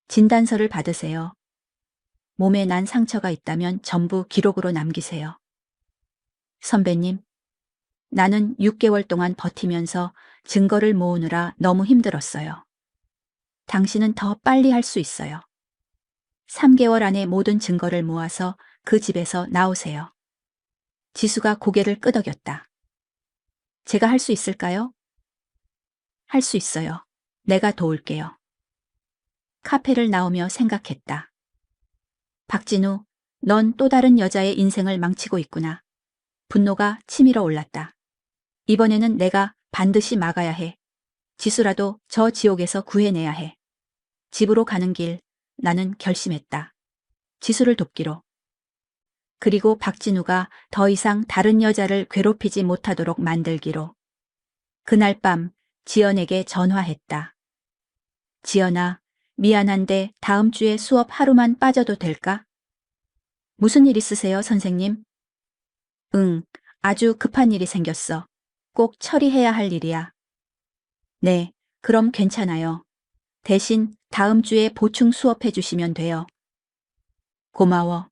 진단서를 받으세요. 몸에 난 상처가 있다면 전부 기록으로 남기세요. 선배님, 나는 6개월 동안 버티면서 증거를 모으느라 너무 힘들었어요. 당신은 더 빨리 할 수 있어요. 3개월 안에 모든 증거를 모아서 그 집에서 나오세요. 지수가 고개를 끄덕였다. 제가 할 수 있을까요? 할 수 있어요. 내가 도울게요. 카페를 나오며 생각했다. 박진우, 넌 또 다른 여자의 인생을 망치고 있구나. 분노가 치밀어 올랐다. 이번에는 내가 반드시 막아야 해. 지수라도 저 지옥에서 구해내야 해. 집으로 가는 길, 나는 결심했다. 지수를 돕기로. 그리고 박진우가 더 이상 다른 여자를 괴롭히지 못하도록 만들기로. 그날 밤 지연에게 전화했다. 지연아, 미안한데 다음 주에 수업 하루만 빠져도 될까? 무슨 일 있으세요, 선생님? 응, 아주 급한 일이 생겼어. 꼭 처리해야 할 일이야. 네, 그럼 괜찮아요. 대신 다음 주에 보충 수업해 주시면 돼요. 고마워.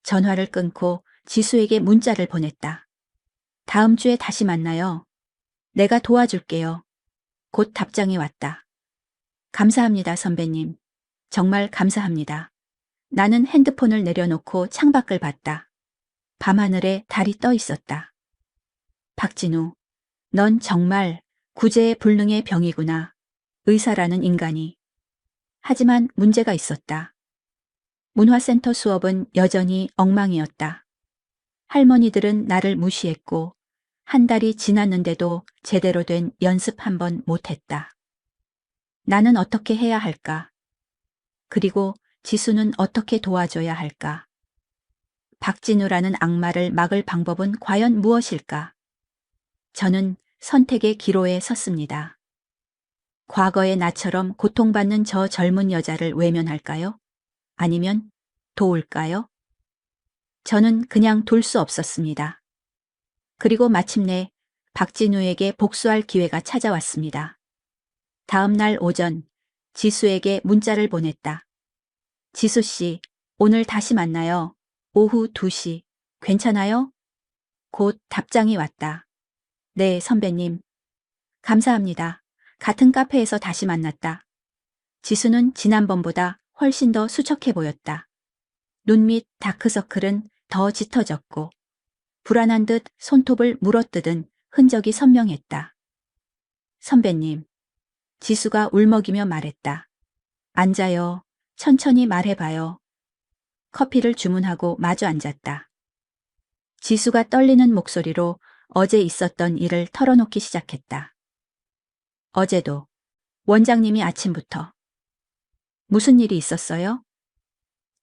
전화를 끊고 지수에게 문자를 보냈다. 다음 주에 다시 만나요. 내가 도와줄게요. 곧 답장이 왔다. 감사합니다, 선배님. 정말 감사합니다. 나는 핸드폰을 내려놓고 창밖을 봤다. 밤하늘에 달이 떠 있었다. 박진우, 넌 정말 구제불능의 병이구나. 의사라는 인간이. 하지만 문제가 있었다. 문화센터 수업은 여전히 엉망이었다. 할머니들은 나를 무시했고 한 달이 지났는데도 제대로 된 연습 한 번 못했다. 나는 어떻게 해야 할까? 그리고 지수는 어떻게 도와줘야 할까? 박진우라는 악마를 막을 방법은 과연 무엇일까? 저는 선택의 기로에 섰습니다. 과거의 나처럼 고통받는 저 젊은 여자를 외면할까요? 아니면 도울까요? 저는 그냥 둘 수 없었습니다. 그리고 마침내 박진우에게 복수할 기회가 찾아왔습니다. 다음 날 오전 지수에게 문자를 보냈다. 지수 씨, 오늘 다시 만나요. 오후 2시. 괜찮아요? 곧 답장이 왔다. 네, 선배님. 감사합니다. 같은 카페에서 다시 만났다. 지수는 지난번보다 훨씬 더 수척해 보였다. 눈 밑 다크서클은 더 짙어졌고 불안한 듯 손톱을 물어뜯은 흔적이 선명했다. 선배님, 지수가 울먹이며 말했다. 앉아요. 천천히 말해봐요. 커피를 주문하고 마주 앉았다. 지수가 떨리는 목소리로 어제 있었던 일을 털어놓기 시작했다. 어제도 원장님이 아침부터 무슨 일이 있었어요?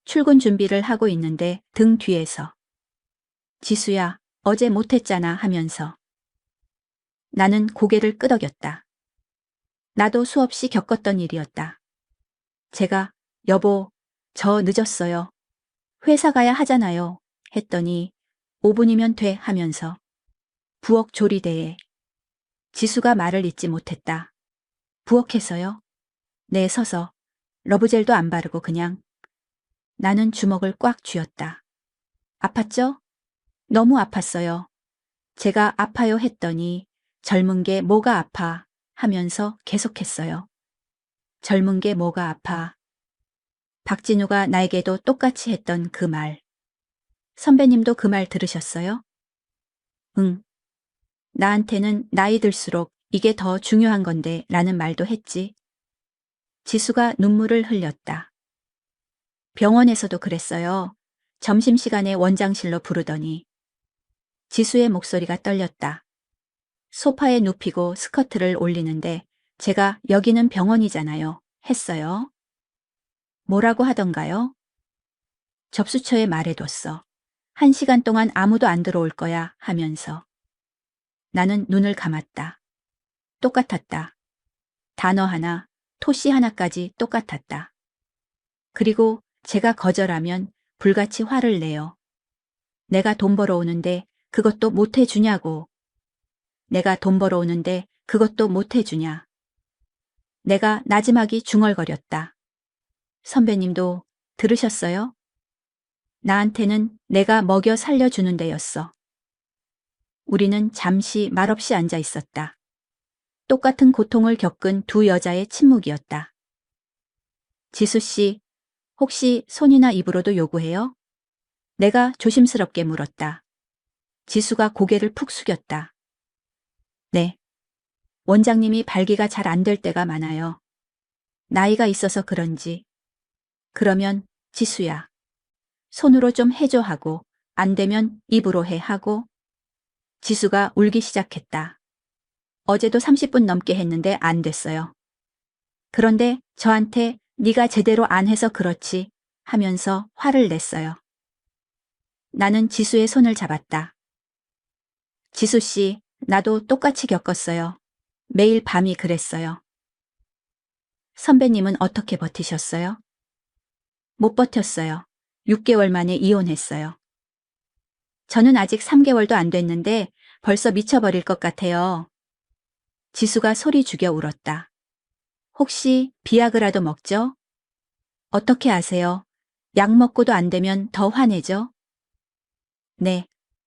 출근 준비를 하고 있는데 등 뒤에서 지수야, 어제 못했잖아 하면서 나는 고개를 끄덕였다. 나도 수없이 겪었던 일이었다. 제가 여보, 저 늦었어요. 회사 가야 하잖아요. 했더니 5분이면 돼 하면서 부엌 조리대에 지수가 말을 잇지 못했다. 부엌에서요? 네, 서서 러브젤도 안 바르고 그냥. 나는 주먹을 꽉 쥐었다. 아팠죠? 너무 아팠어요. 제가 아파요 했더니 젊은 게 뭐가 아파 하면서 계속했어요. 젊은 게 뭐가 아파. 박진우가 나에게도 똑같이 했던 그 말. 선배님도 그 말 들으셨어요? 응. 나한테는 나이 들수록 이게 더 중요한 건데 라는 말도 했지. 지수가 눈물을 흘렸다. 병원에서도 그랬어요. 점심시간에 원장실로 부르더니. 지수의 목소리가 떨렸다. 소파에 눕히고 스커트를 올리는데 제가 여기는 병원이잖아요. 했어요. 뭐라고 하던가요? 접수처에 말해뒀어. 1시간 동안 아무도 안 들어올 거야 하면서. 나는 눈을 감았다. 똑같았다. 단어 하나, 토시 하나까지 똑같았다. 그리고 제가 거절하면 불같이 화를 내요. 내가 돈 벌어오는데 그것도 못 해주냐고. 내가 돈 벌어오는데 그것도 못 해주냐. 내가 나지막이 중얼거렸다. 선배님도 들으셨어요? 나한테는 내가 먹여 살려주는 데였어. 우리는 잠시 말없이 앉아 있었다. 똑같은 고통을 겪은 두 여자의 침묵이었다. 지수 씨, 혹시 손이나 입으로도 요구해요? 내가 조심스럽게 물었다. 지수가 고개를 푹 숙였다. 네. 원장님이 발기가 잘 안 될 때가 많아요. 나이가 있어서 그런지. 그러면 지수야. 손으로 좀 해줘 하고 안 되면 입으로 해 하고. 지수가 울기 시작했다. 어제도 30분 넘게 했는데 안 됐어요. 그런데 저한테 네가 제대로 안 해서 그렇지 하면서 화를 냈어요. 나는 지수의 손을 잡았다. 지수 씨, 나도 똑같이 겪었어요. 매일 밤이 그랬어요. 선배님은 어떻게 버티셨어요? 못 버텼어요. 6개월 만에 이혼했어요. 저는 아직 3개월도 안 됐는데 벌써 미쳐버릴 것 같아요. 지수가 소리 죽여 울었다. 혹시 비아그라도 먹죠? 어떻게 아세요? 약 먹고도 안 되면 더 화내죠? 네.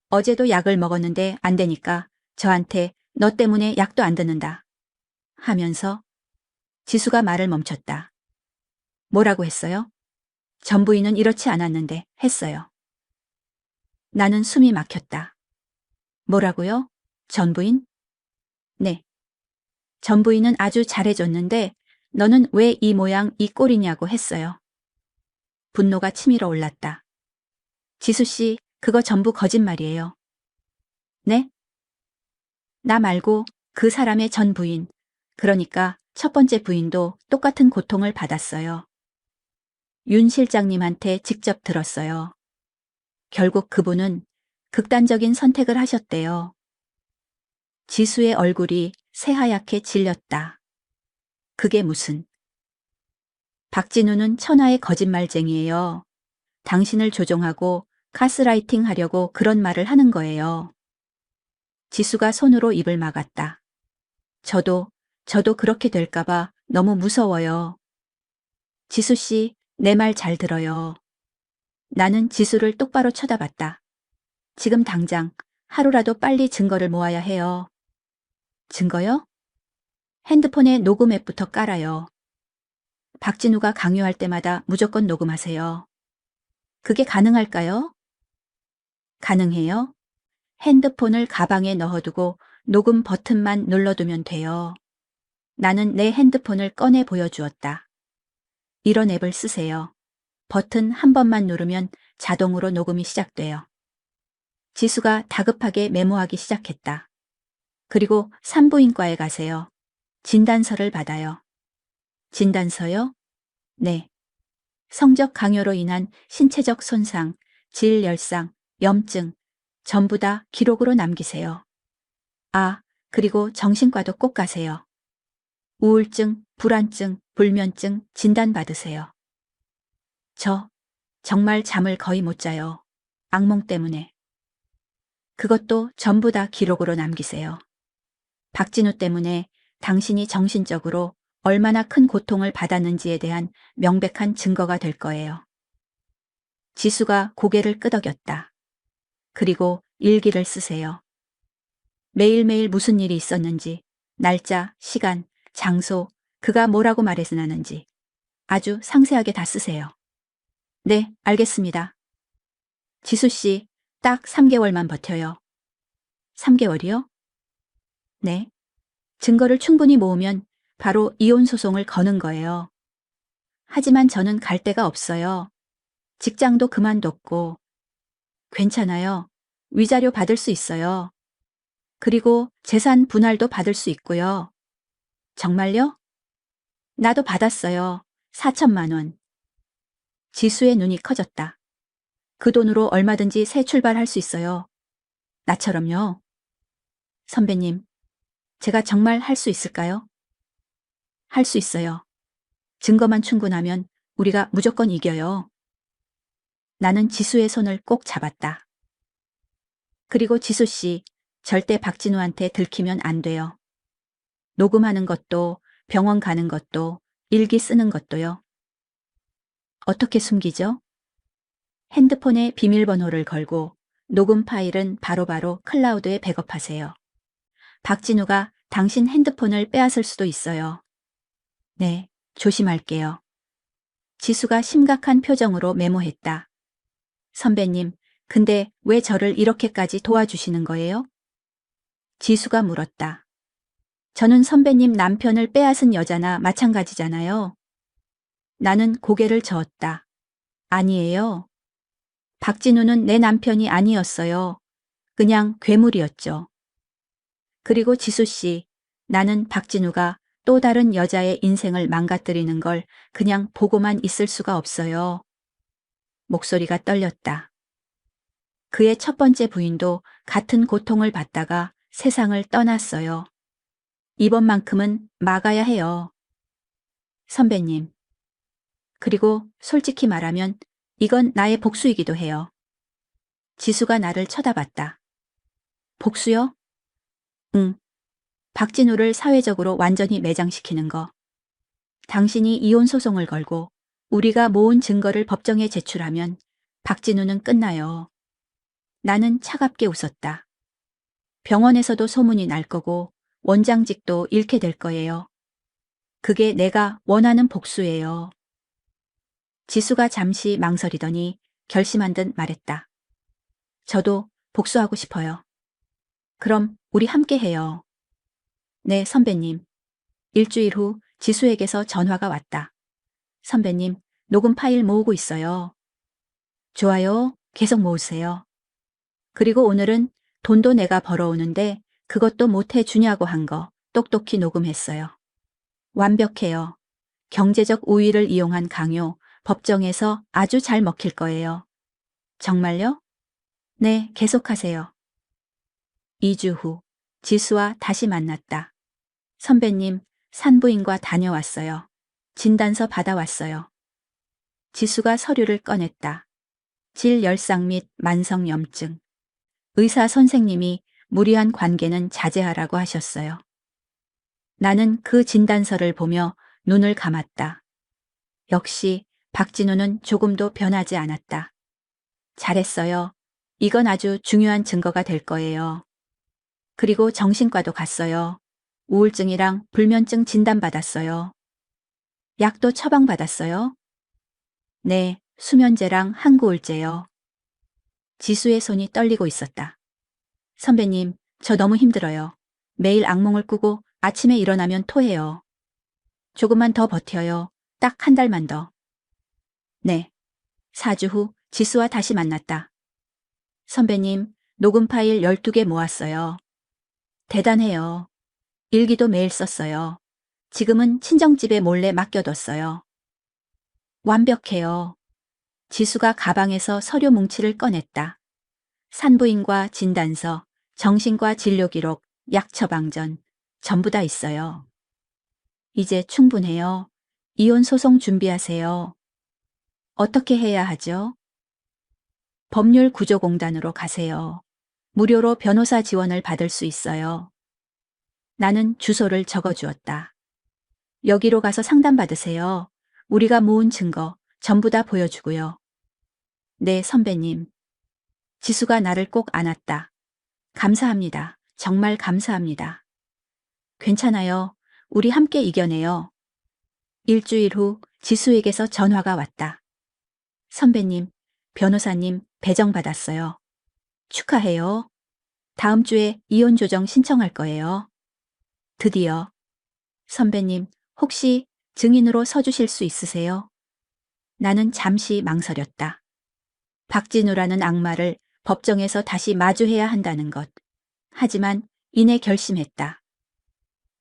어제도 약을 먹었는데 안 되니까 저한테 너 때문에 약도 안 듣는다. 하면서 지수가 말을 멈췄다. 뭐라고 했어요? 전 부인은 이렇지 않았는데 했어요. 나는 숨이 막혔다. 뭐라고요? 전 부인? 네. 전 부인은 아주 잘해줬는데 너는 왜 이 모양 이 꼴이냐고 했어요. 분노가 치밀어 올랐다. 지수 씨, 그거 전부 거짓말이에요. 네? 나 말고 그 사람의 전 부인, 그러니까 첫 번째 부인도 똑같은 고통을 받았어요. 윤 실장님한테 직접 들었어요. 결국 그분은 극단적인 선택을 하셨대요. 지수의 얼굴이 새하얗게 질렸다. 그게 무슨? 박진우는 천하의 거짓말쟁이에요. 당신을 조종하고 가스라이팅 하려고 그런 말을 하는 거예요. 지수가 손으로 입을 막았다. 저도 그렇게 될까봐 너무 무서워요. 지수 씨, 내 말 잘 들어요. 나는 지수를 똑바로 쳐다봤다. 지금 당장 하루라도 빨리 증거를 모아야 해요. 증거요? 핸드폰에 녹음 앱부터 깔아요. 박진우가 강요할 때마다 무조건 녹음하세요. 그게 가능할까요? 가능해요. 핸드폰을 가방에 넣어두고 녹음 버튼만 눌러두면 돼요. 나는 내 핸드폰을 꺼내 보여주었다. 이런 앱을 쓰세요. 버튼 한 번만 누르면 자동으로 녹음이 시작돼요. 지수가 다급하게 메모하기 시작했다. 그리고 산부인과에 가세요. 진단서를 받아요. 진단서요? 네. 성적 강요로 인한 신체적 손상, 질열상, 염증, 전부 다 기록으로 남기세요. 아, 그리고 정신과도 꼭 가세요. 우울증, 불안증, 불면증 진단받으세요. 저 정말 잠을 거의 못 자요. 악몽 때문에. 그것도 전부 다 기록으로 남기세요. 박진우 때문에 당신이 정신적으로 얼마나 큰 고통을 받았는지에 대한 명백한 증거가 될 거예요. 지수가 고개를 끄덕였다. 그리고 일기를 쓰세요. 매일매일 무슨 일이 있었는지, 날짜, 시간, 장소, 그가 뭐라고 말했으나는지 아주 상세하게 다 쓰세요. 네, 알겠습니다. 지수 씨, 딱 3개월만 버텨요. 3개월이요? 네. 증거를 충분히 모으면 바로 이혼 소송을 거는 거예요. 하지만 저는 갈 데가 없어요. 직장도 그만뒀고. 괜찮아요. 위자료 받을 수 있어요. 그리고 재산 분할도 받을 수 있고요. 정말요? 나도 받았어요. 4천만 원. 지수의 눈이 커졌다. 그 돈으로 얼마든지 새 출발할 수 있어요. 나처럼요. 선배님, 제가 정말 할 수 있을까요? 할 수 있어요. 증거만 충분하면 우리가 무조건 이겨요. 나는 지수의 손을 꼭 잡았다. 그리고 지수 씨, 절대 박진우한테 들키면 안 돼요. 녹음하는 것도, 병원 가는 것도, 일기 쓰는 것도요. 어떻게 숨기죠? 핸드폰에 비밀번호를 걸고 녹음 파일은 바로바로 클라우드에 백업하세요. 박진우가 당신 핸드폰을 빼앗을 수도 있어요. 네, 조심할게요. 지수가 심각한 표정으로 메모했다. 선배님, 근데 왜 저를 이렇게까지 도와주시는 거예요? 지수가 물었다. 저는 선배님 남편을 빼앗은 여자나 마찬가지잖아요. 나는 고개를 저었다. 아니에요. 박진우는 내 남편이 아니었어요. 그냥 괴물이었죠. 그리고 지수 씨, 나는 박진우가 또 다른 여자의 인생을 망가뜨리는 걸 그냥 보고만 있을 수가 없어요. 목소리가 떨렸다. 그의 첫 번째 부인도 같은 고통을 받다가 세상을 떠났어요. 이번만큼은 막아야 해요. 선배님. 그리고 솔직히 말하면 이건 나의 복수이기도 해요. 지수가 나를 쳐다봤다. 복수요? 응. 박진우를 사회적으로 완전히 매장시키는 거. 당신이 이혼 소송을 걸고 우리가 모은 증거를 법정에 제출하면 박진우는 끝나요. 나는 차갑게 웃었다. 병원에서도 소문이 날 거고 원장직도 잃게 될 거예요. 그게 내가 원하는 복수예요. 지수가 잠시 망설이더니 결심한 듯 말했다. 저도 복수하고 싶어요. 그럼 우리 함께 해요. 네, 선배님. 일주일 후 지수에게서 전화가 왔다. 선배님, 녹음 파일 모으고 있어요. 좋아요. 계속 모으세요. 그리고 오늘은 돈도 내가 벌어오는데 그것도 못해 주냐고 한 거 똑똑히 녹음했어요. 완벽해요. 경제적 우위를 이용한 강요, 법정에서 아주 잘 먹힐 거예요. 정말요? 네, 계속하세요. 2주 후, 지수와 다시 만났다. 선배님, 산부인과 다녀왔어요. 진단서 받아왔어요. 지수가 서류를 꺼냈다. 질열상 및 만성염증. 의사 선생님이 무리한 관계는 자제하라고 하셨어요. 나는 그 진단서를 보며 눈을 감았다. 역시 박진우는 조금도 변하지 않았다. 잘했어요. 이건 아주 중요한 증거가 될 거예요. 그리고 정신과도 갔어요. 우울증이랑 불면증 진단받았어요. 약도 처방받았어요. 네, 수면제랑 항구울제요. 지수의 손이 떨리고 있었다. 선배님, 저 너무 힘들어요. 매일 악몽을 꾸고 아침에 일어나면 토해요. 조금만 더 버텨요. 딱 한 달만 더. 네. 4주 후 지수와 다시 만났다. 선배님, 녹음 파일 12개 모았어요. 대단해요. 일기도 매일 썼어요. 지금은 친정집에 몰래 맡겨뒀어요. 완벽해요. 지수가 가방에서 서류 뭉치를 꺼냈다. 산부인과 진단서, 정신과 진료 기록, 약 처방전, 전부 다 있어요. 이제 충분해요. 이혼 소송 준비하세요. 어떻게 해야 하죠? 법률구조공단으로 가세요. 무료로 변호사 지원을 받을 수 있어요. 나는 주소를 적어주었다. 여기로 가서 상담받으세요. 우리가 모은 증거 전부 다 보여주고요. 네, 선배님. 지수가 나를 꼭 안았다. 감사합니다. 정말 감사합니다. 괜찮아요. 우리 함께 이겨내요. 일주일 후 지수에게서 전화가 왔다. 선배님, 변호사님 배정받았어요. 축하해요. 다음 주에 이혼 조정 신청할 거예요. 드디어. 선배님, 혹시 증인으로 서주실 수 있으세요? 나는 잠시 망설였다. 박진우라는 악마를 법정에서 다시 마주해야 한다는 것. 하지만 이내 결심했다.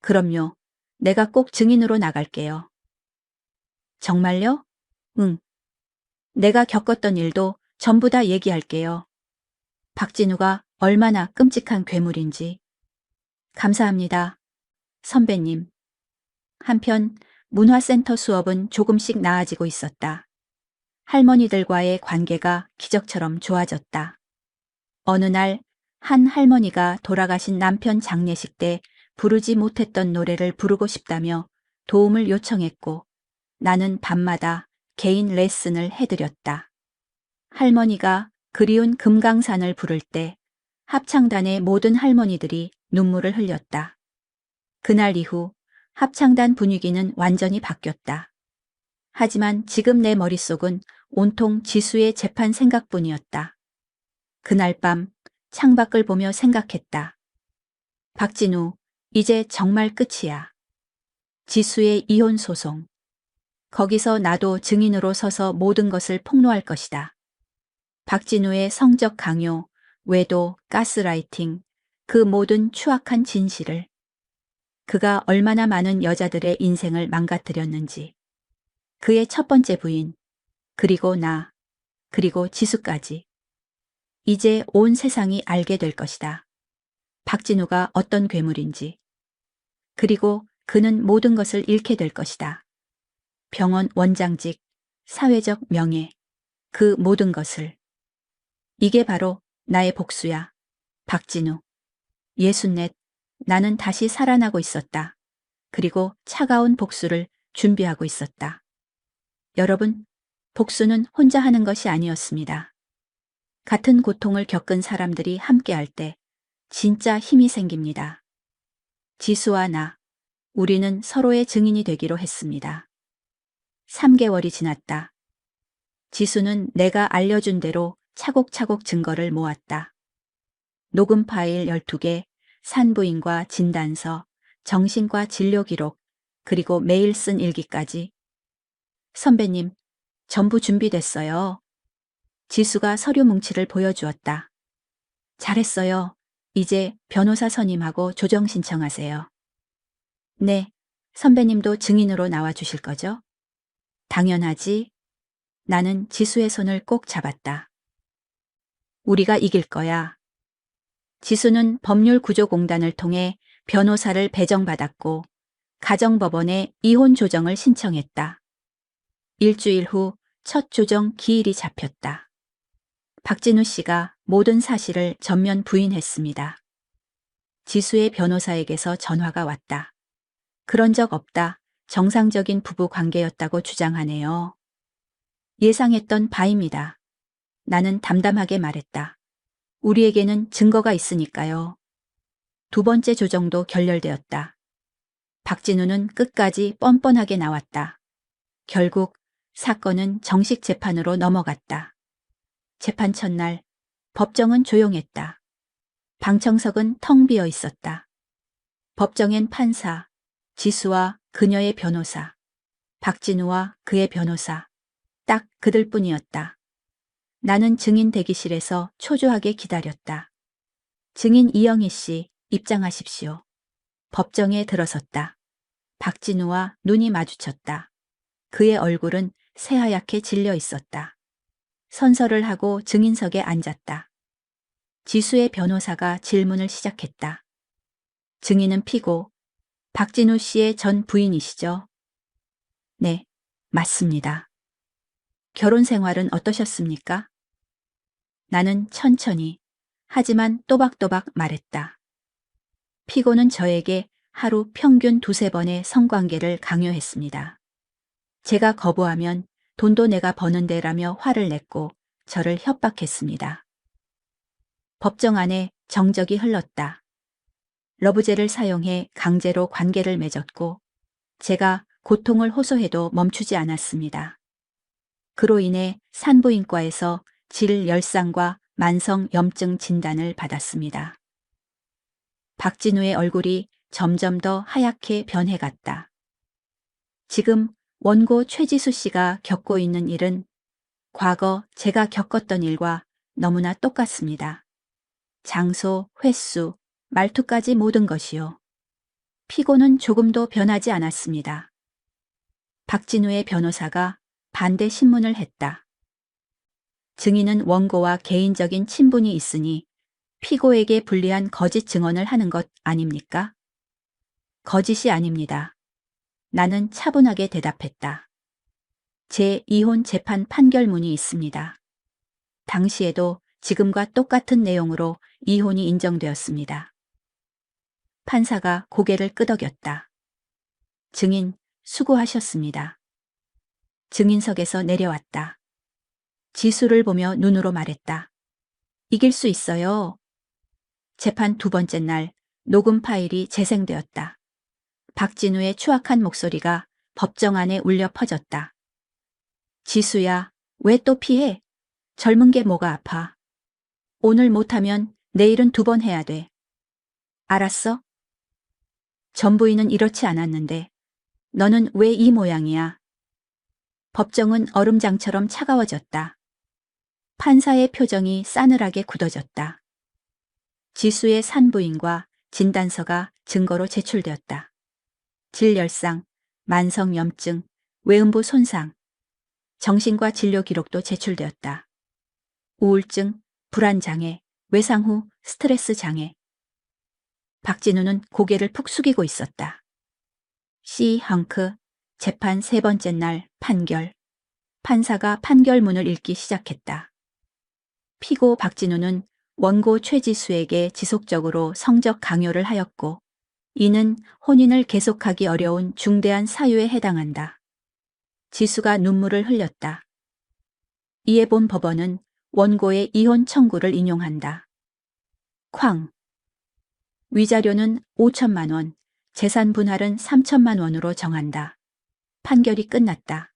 그럼요. 내가 꼭 증인으로 나갈게요. 정말요? 응. 내가 겪었던 일도 전부 다 얘기할게요. 박진우가 얼마나 끔찍한 괴물인지. 감사합니다. 선배님. 한편 문화센터 수업은 조금씩 나아지고 있었다. 할머니들과의 관계가 기적처럼 좋아졌다. 어느 날 한 할머니가 돌아가신 남편 장례식 때 부르지 못했던 노래를 부르고 싶다며 도움을 요청했고 나는 밤마다 개인 레슨을 해드렸다. 할머니가 그리운 금강산을 부를 때 합창단의 모든 할머니들이 눈물을 흘렸다. 그날 이후 합창단 분위기는 완전히 바뀌었다. 하지만 지금 내 머릿속은 온통 지수의 재판 생각뿐이었다. 그날 밤 창밖을 보며 생각했다. 박진우, 이제 정말 끝이야. 지수의 이혼 소송. 거기서 나도 증인으로 서서 모든 것을 폭로할 것이다. 박진우의 성적 강요, 외도, 가스라이팅, 그 모든 추악한 진실을. 그가 얼마나 많은 여자들의 인생을 망가뜨렸는지. 그의 첫 번째 부인, 그리고 나, 그리고 지수까지. 이제 온 세상이 알게 될 것이다. 박진우가 어떤 괴물인지. 그리고 그는 모든 것을 잃게 될 것이다. 병원 원장직, 사회적 명예, 그 모든 것을. 이게 바로 나의 복수야. 박진우. 64, 나는 다시 살아나고 있었다. 그리고 차가운 복수를 준비하고 있었다. 여러분, 복수는 혼자 하는 것이 아니었습니다. 같은 고통을 겪은 사람들이 함께할 때 진짜 힘이 생깁니다. 지수와 나, 우리는 서로의 증인이 되기로 했습니다. 3개월이 지났다. 지수는 내가 알려준 대로 차곡차곡 증거를 모았다. 녹음 파일 12개, 산부인과 진단서, 정신과 진료 기록, 그리고 매일 쓴 일기까지. 선배님, 전부 준비됐어요. 지수가 서류 뭉치를 보여주었다. 잘했어요. 이제 변호사 선임하고 조정 신청하세요. 네, 선배님도 증인으로 나와 주실 거죠? 당연하지. 나는 지수의 손을 꼭 잡았다. 우리가 이길 거야. 지수는 법률구조공단을 통해 변호사를 배정받았고 가정법원에 이혼 조정을 신청했다. 일주일 후 첫 조정 기일이 잡혔다. 박진우 씨가 모든 사실을 전면 부인했습니다. 지수의 변호사에게서 전화가 왔다. 그런 적 없다. 정상적인 부부 관계였다고 주장하네요. 예상했던 바입니다. 나는 담담하게 말했다. 우리에게는 증거가 있으니까요. 두 번째 조정도 결렬되었다. 박진우는 끝까지 뻔뻔하게 나왔다. 결국 사건은 정식 재판으로 넘어갔다. 재판 첫날, 법정은 조용했다. 방청석은 텅 비어 있었다. 법정엔 판사, 지수와 그녀의 변호사, 박진우와 그의 변호사, 딱 그들뿐이었다. 나는 증인 대기실에서 초조하게 기다렸다. 증인 이영희 씨, 입장하십시오. 법정에 들어섰다. 박진우와 눈이 마주쳤다. 그의 얼굴은 새하얗게 질려 있었다. 선서를 하고 증인석에 앉았다. 지수의 변호사가 질문을 시작했다. 증인은 피고, 박진우 씨의 전 부인이시죠? 네, 맞습니다. 결혼 생활은 어떠셨습니까? 나는 천천히, 하지만 또박또박 말했다. 피고는 저에게 하루 평균 2~3번의 성관계를 강요했습니다. 제가 거부하면 돈도 내가 버는 데라며 화를 냈고 저를 협박했습니다. 법정 안에 정적이 흘렀다. 러브제를 사용해 강제로 관계를 맺었고 제가 고통을 호소해도 멈추지 않았습니다. 그로 인해 산부인과에서 질열상과 만성염증 진단을 받았습니다. 박진우의 얼굴이 점점 더 하얗게 변해갔다. 지금 원고 최지수 씨가 겪고 있는 일은 과거 제가 겪었던 일과 너무나 똑같습니다. 장소, 횟수, 말투까지 모든 것이요. 피고는 조금도 변하지 않았습니다. 박진우의 변호사가 반대 신문을 했다. 증인은 원고와 개인적인 친분이 있으니 피고에게 불리한 거짓 증언을 하는 것 아닙니까? 거짓이 아닙니다. 나는 차분하게 대답했다. 제 이혼 재판 판결문이 있습니다. 당시에도 지금과 똑같은 내용으로 이혼이 인정되었습니다. 판사가 고개를 끄덕였다. 증인, 수고하셨습니다. 증인석에서 내려왔다. 지수를 보며 눈으로 말했다. 이길 수 있어요. 재판 두 번째 날 녹음 파일이 재생되었다. 박진우의 추악한 목소리가 법정 안에 울려 퍼졌다. 지수야, 왜 또 피해? 젊은 게 뭐가 아파? 오늘 못하면 내일은 두 번 해야 돼. 알았어? 전 부인은 이렇지 않았는데 너는 왜 이 모양이야? 법정은 얼음장처럼 차가워졌다. 판사의 표정이 싸늘하게 굳어졌다. 지수의 산부인과 진단서가 증거로 제출되었다. 질열상, 만성염증, 외음부 손상, 정신과 진료 기록도 제출되었다. 우울증, 불안장애, 외상 후 스트레스 장애. 박진우는 고개를 푹 숙이고 있었다. C. 헝크, 재판 세 번째 날 판결. 판사가 판결문을 읽기 시작했다. 피고 박진우는 원고 최지수에게 지속적으로 성적 강요를 하였고 이는 혼인을 계속하기 어려운 중대한 사유에 해당한다. 지수가 눈물을 흘렸다. 이에 본 법원은 원고의 이혼 청구를 인용한다. 쾅. 위자료는 5천만 원, 재산 분할은 3천만 원으로 정한다. 판결이 끝났다.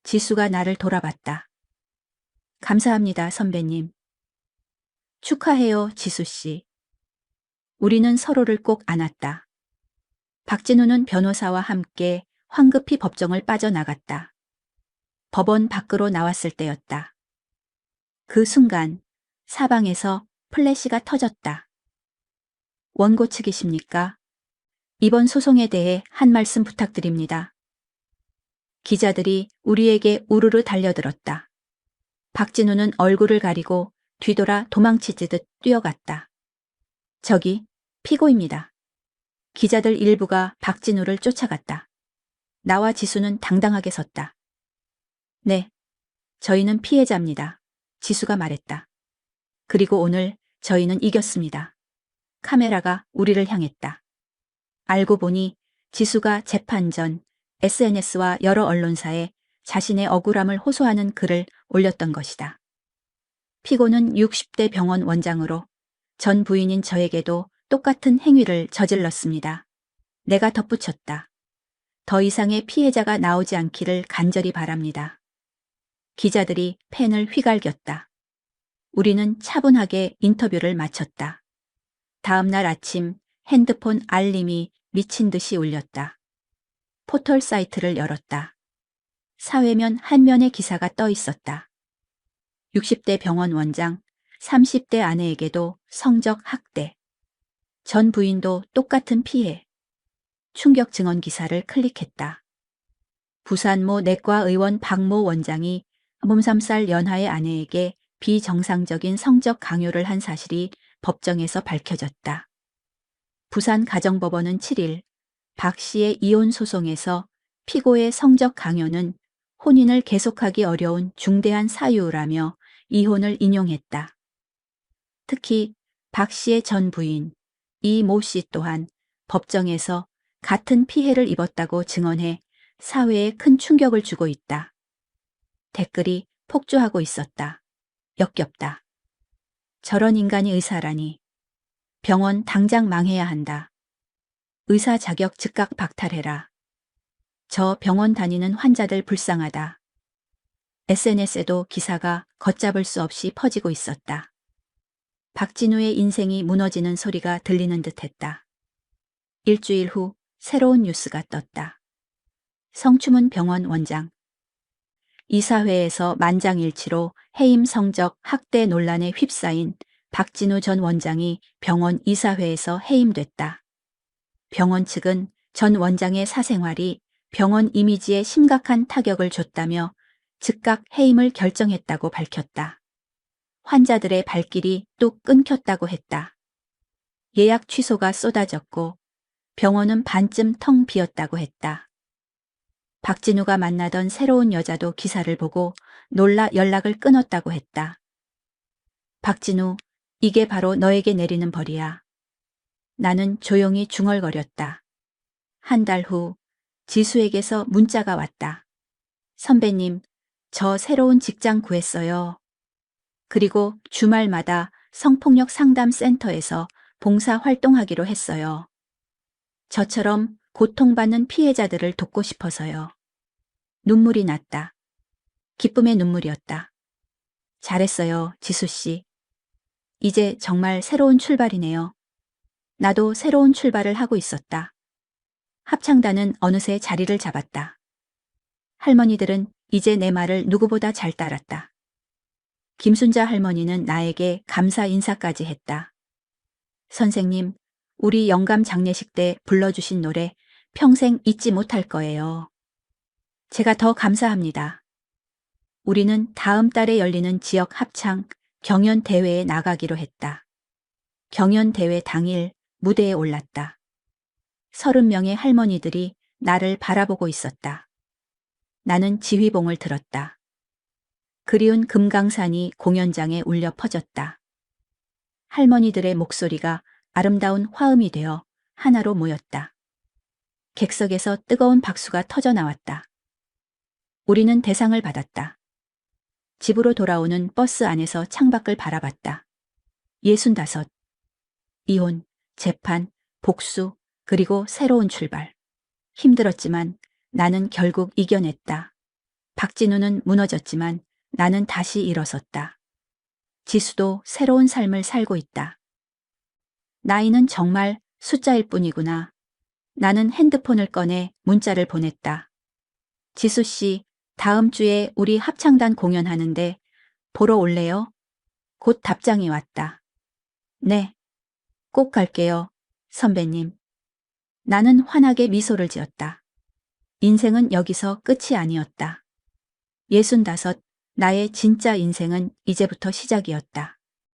지수가 나를 돌아봤다. 감사합니다, 선배님. 축하해요, 지수 씨. 우리는 서로를 꼭 안았다. 박진우는 변호사와 함께 황급히 법정을 빠져나갔다. 법원 밖으로 나왔을 때였다. 그 순간 사방에서 플래시가 터졌다. 원고 측이십니까? 이번 소송에 대해 한 말씀 부탁드립니다. 기자들이 우리에게 우르르 달려들었다. 박진우는 얼굴을 가리고 뒤돌아 도망치듯 뛰어갔다. 저기, 피고입니다. 기자들 일부가 박진우를 쫓아갔다. 나와 지수는 당당하게 섰다. 네, 저희는 피해자입니다. 지수가 말했다. 그리고 오늘 저희는 이겼습니다. 카메라가 우리를 향했다. 알고 보니 지수가 재판 전 SNS와 여러 언론사에 자신의 억울함을 호소하는 글을 올렸던 것이다. 피고는 60대 병원 원장으로 전 부인인 저에게도 똑같은 행위를 저질렀습니다. 내가 덧붙였다. 더 이상의 피해자가 나오지 않기를 간절히 바랍니다. 기자들이 펜을 휘갈겼다. 우리는 차분하게 인터뷰를 마쳤다. 다음 날 아침 핸드폰 알림이 미친 듯이 울렸다. 포털 사이트를 열었다. 사회면 한 면의 기사가 떠 있었다. 60대 병원 원장, 30대 아내에게도 성적 학대. 전 부인도 똑같은 피해. 충격 증언 기사를 클릭했다. 부산 모 내과 의원 박모 원장이 몸3살 연하의 아내에게 비정상적인 성적 강요를 한 사실이 법정에서 밝혀졌다. 부산 가정법원은 7일 박 씨의 이혼 소송에서 피고의 성적 강요는 혼인을 계속하기 어려운 중대한 사유라며 이혼을 인용했다. 특히 박 씨의 전 부인 이 모 씨 또한 법정에서 같은 피해를 입었다고 증언해 사회에 큰 충격을 주고 있다. 댓글이 폭주하고 있었다. 역겹다. 저런 인간이 의사라니. 병원 당장 망해야 한다. 의사 자격 즉각 박탈해라. 저 병원 다니는 환자들 불쌍하다. SNS에도 기사가 걷잡을 수 없이 퍼지고 있었다. 박진우의 인생이 무너지는 소리가 들리는 듯했다. 일주일 후 새로운 뉴스가 떴다. 성추문 병원 원장. 이사회에서 만장일치로 해임 성적 학대 논란에 휩싸인 박진우 전 원장이 병원 이사회에서 해임됐다. 병원 측은 전 원장의 사생활이 병원 이미지에 심각한 타격을 줬다며 즉각 해임을 결정했다고 밝혔다. 환자들의 발길이 또 끊겼다고 했다. 예약 취소가 쏟아졌고 병원은 반쯤 텅 비었다고 했다. 박진우가 만나던 새로운 여자도 기사를 보고 놀라 연락을 끊었다고 했다. 박진우, 이게 바로 너에게 내리는 벌이야. 나는 조용히 중얼거렸다. 한 달 후 지수에게서 문자가 왔다. 선배님, 저 새로운 직장 구했어요. 그리고 주말마다 성폭력 상담 센터에서 봉사 활동하기로 했어요. 저처럼 고통받는 피해자들을 돕고 싶어서요. 눈물이 났다. 기쁨의 눈물이었다. 잘했어요, 지수 씨. 이제 정말 새로운 출발이네요. 나도 새로운 출발을 하고 있었다. 합창단은 어느새 자리를 잡았다. 할머니들은 이제 내 말을 누구보다 잘 따랐다. 김순자 할머니는 나에게 감사 인사까지 했다. 선생님, 우리 영감 장례식 때 불러주신 노래 평생 잊지 못할 거예요. 제가 더 감사합니다. 우리는 다음 달에 열리는 지역 합창 경연 대회에 나가기로 했다. 경연 대회 당일 무대에 올랐다. 30명의 할머니들이 나를 바라보고 있었다. 나는 지휘봉을 들었다. 그리운 금강산이 공연장에 울려 퍼졌다. 할머니들의 목소리가 아름다운 화음이 되어 하나로 모였다. 객석에서 뜨거운 박수가 터져 나왔다. 우리는 대상을 받았다. 집으로 돌아오는 버스 안에서 창밖을 바라봤다. 65. 이혼, 재판, 복수, 그리고 새로운 출발. 힘들었지만 나는 결국 이겨냈다. 박진우는 무너졌지만 나는 다시 일어섰다. 지수도 새로운 삶을 살고 있다. 나이는 정말 숫자일 뿐이구나. 나는 핸드폰을 꺼내 문자를 보냈다. 지수 씨, 다음 주에 우리 합창단 공연하는데 보러 올래요? 곧 답장이 왔다. 네, 꼭 갈게요, 선배님. 나는 환하게 미소를 지었다. 인생은 여기서 끝이 아니었다. 65, 나의 진짜 인생은 이제부터 시작이었다.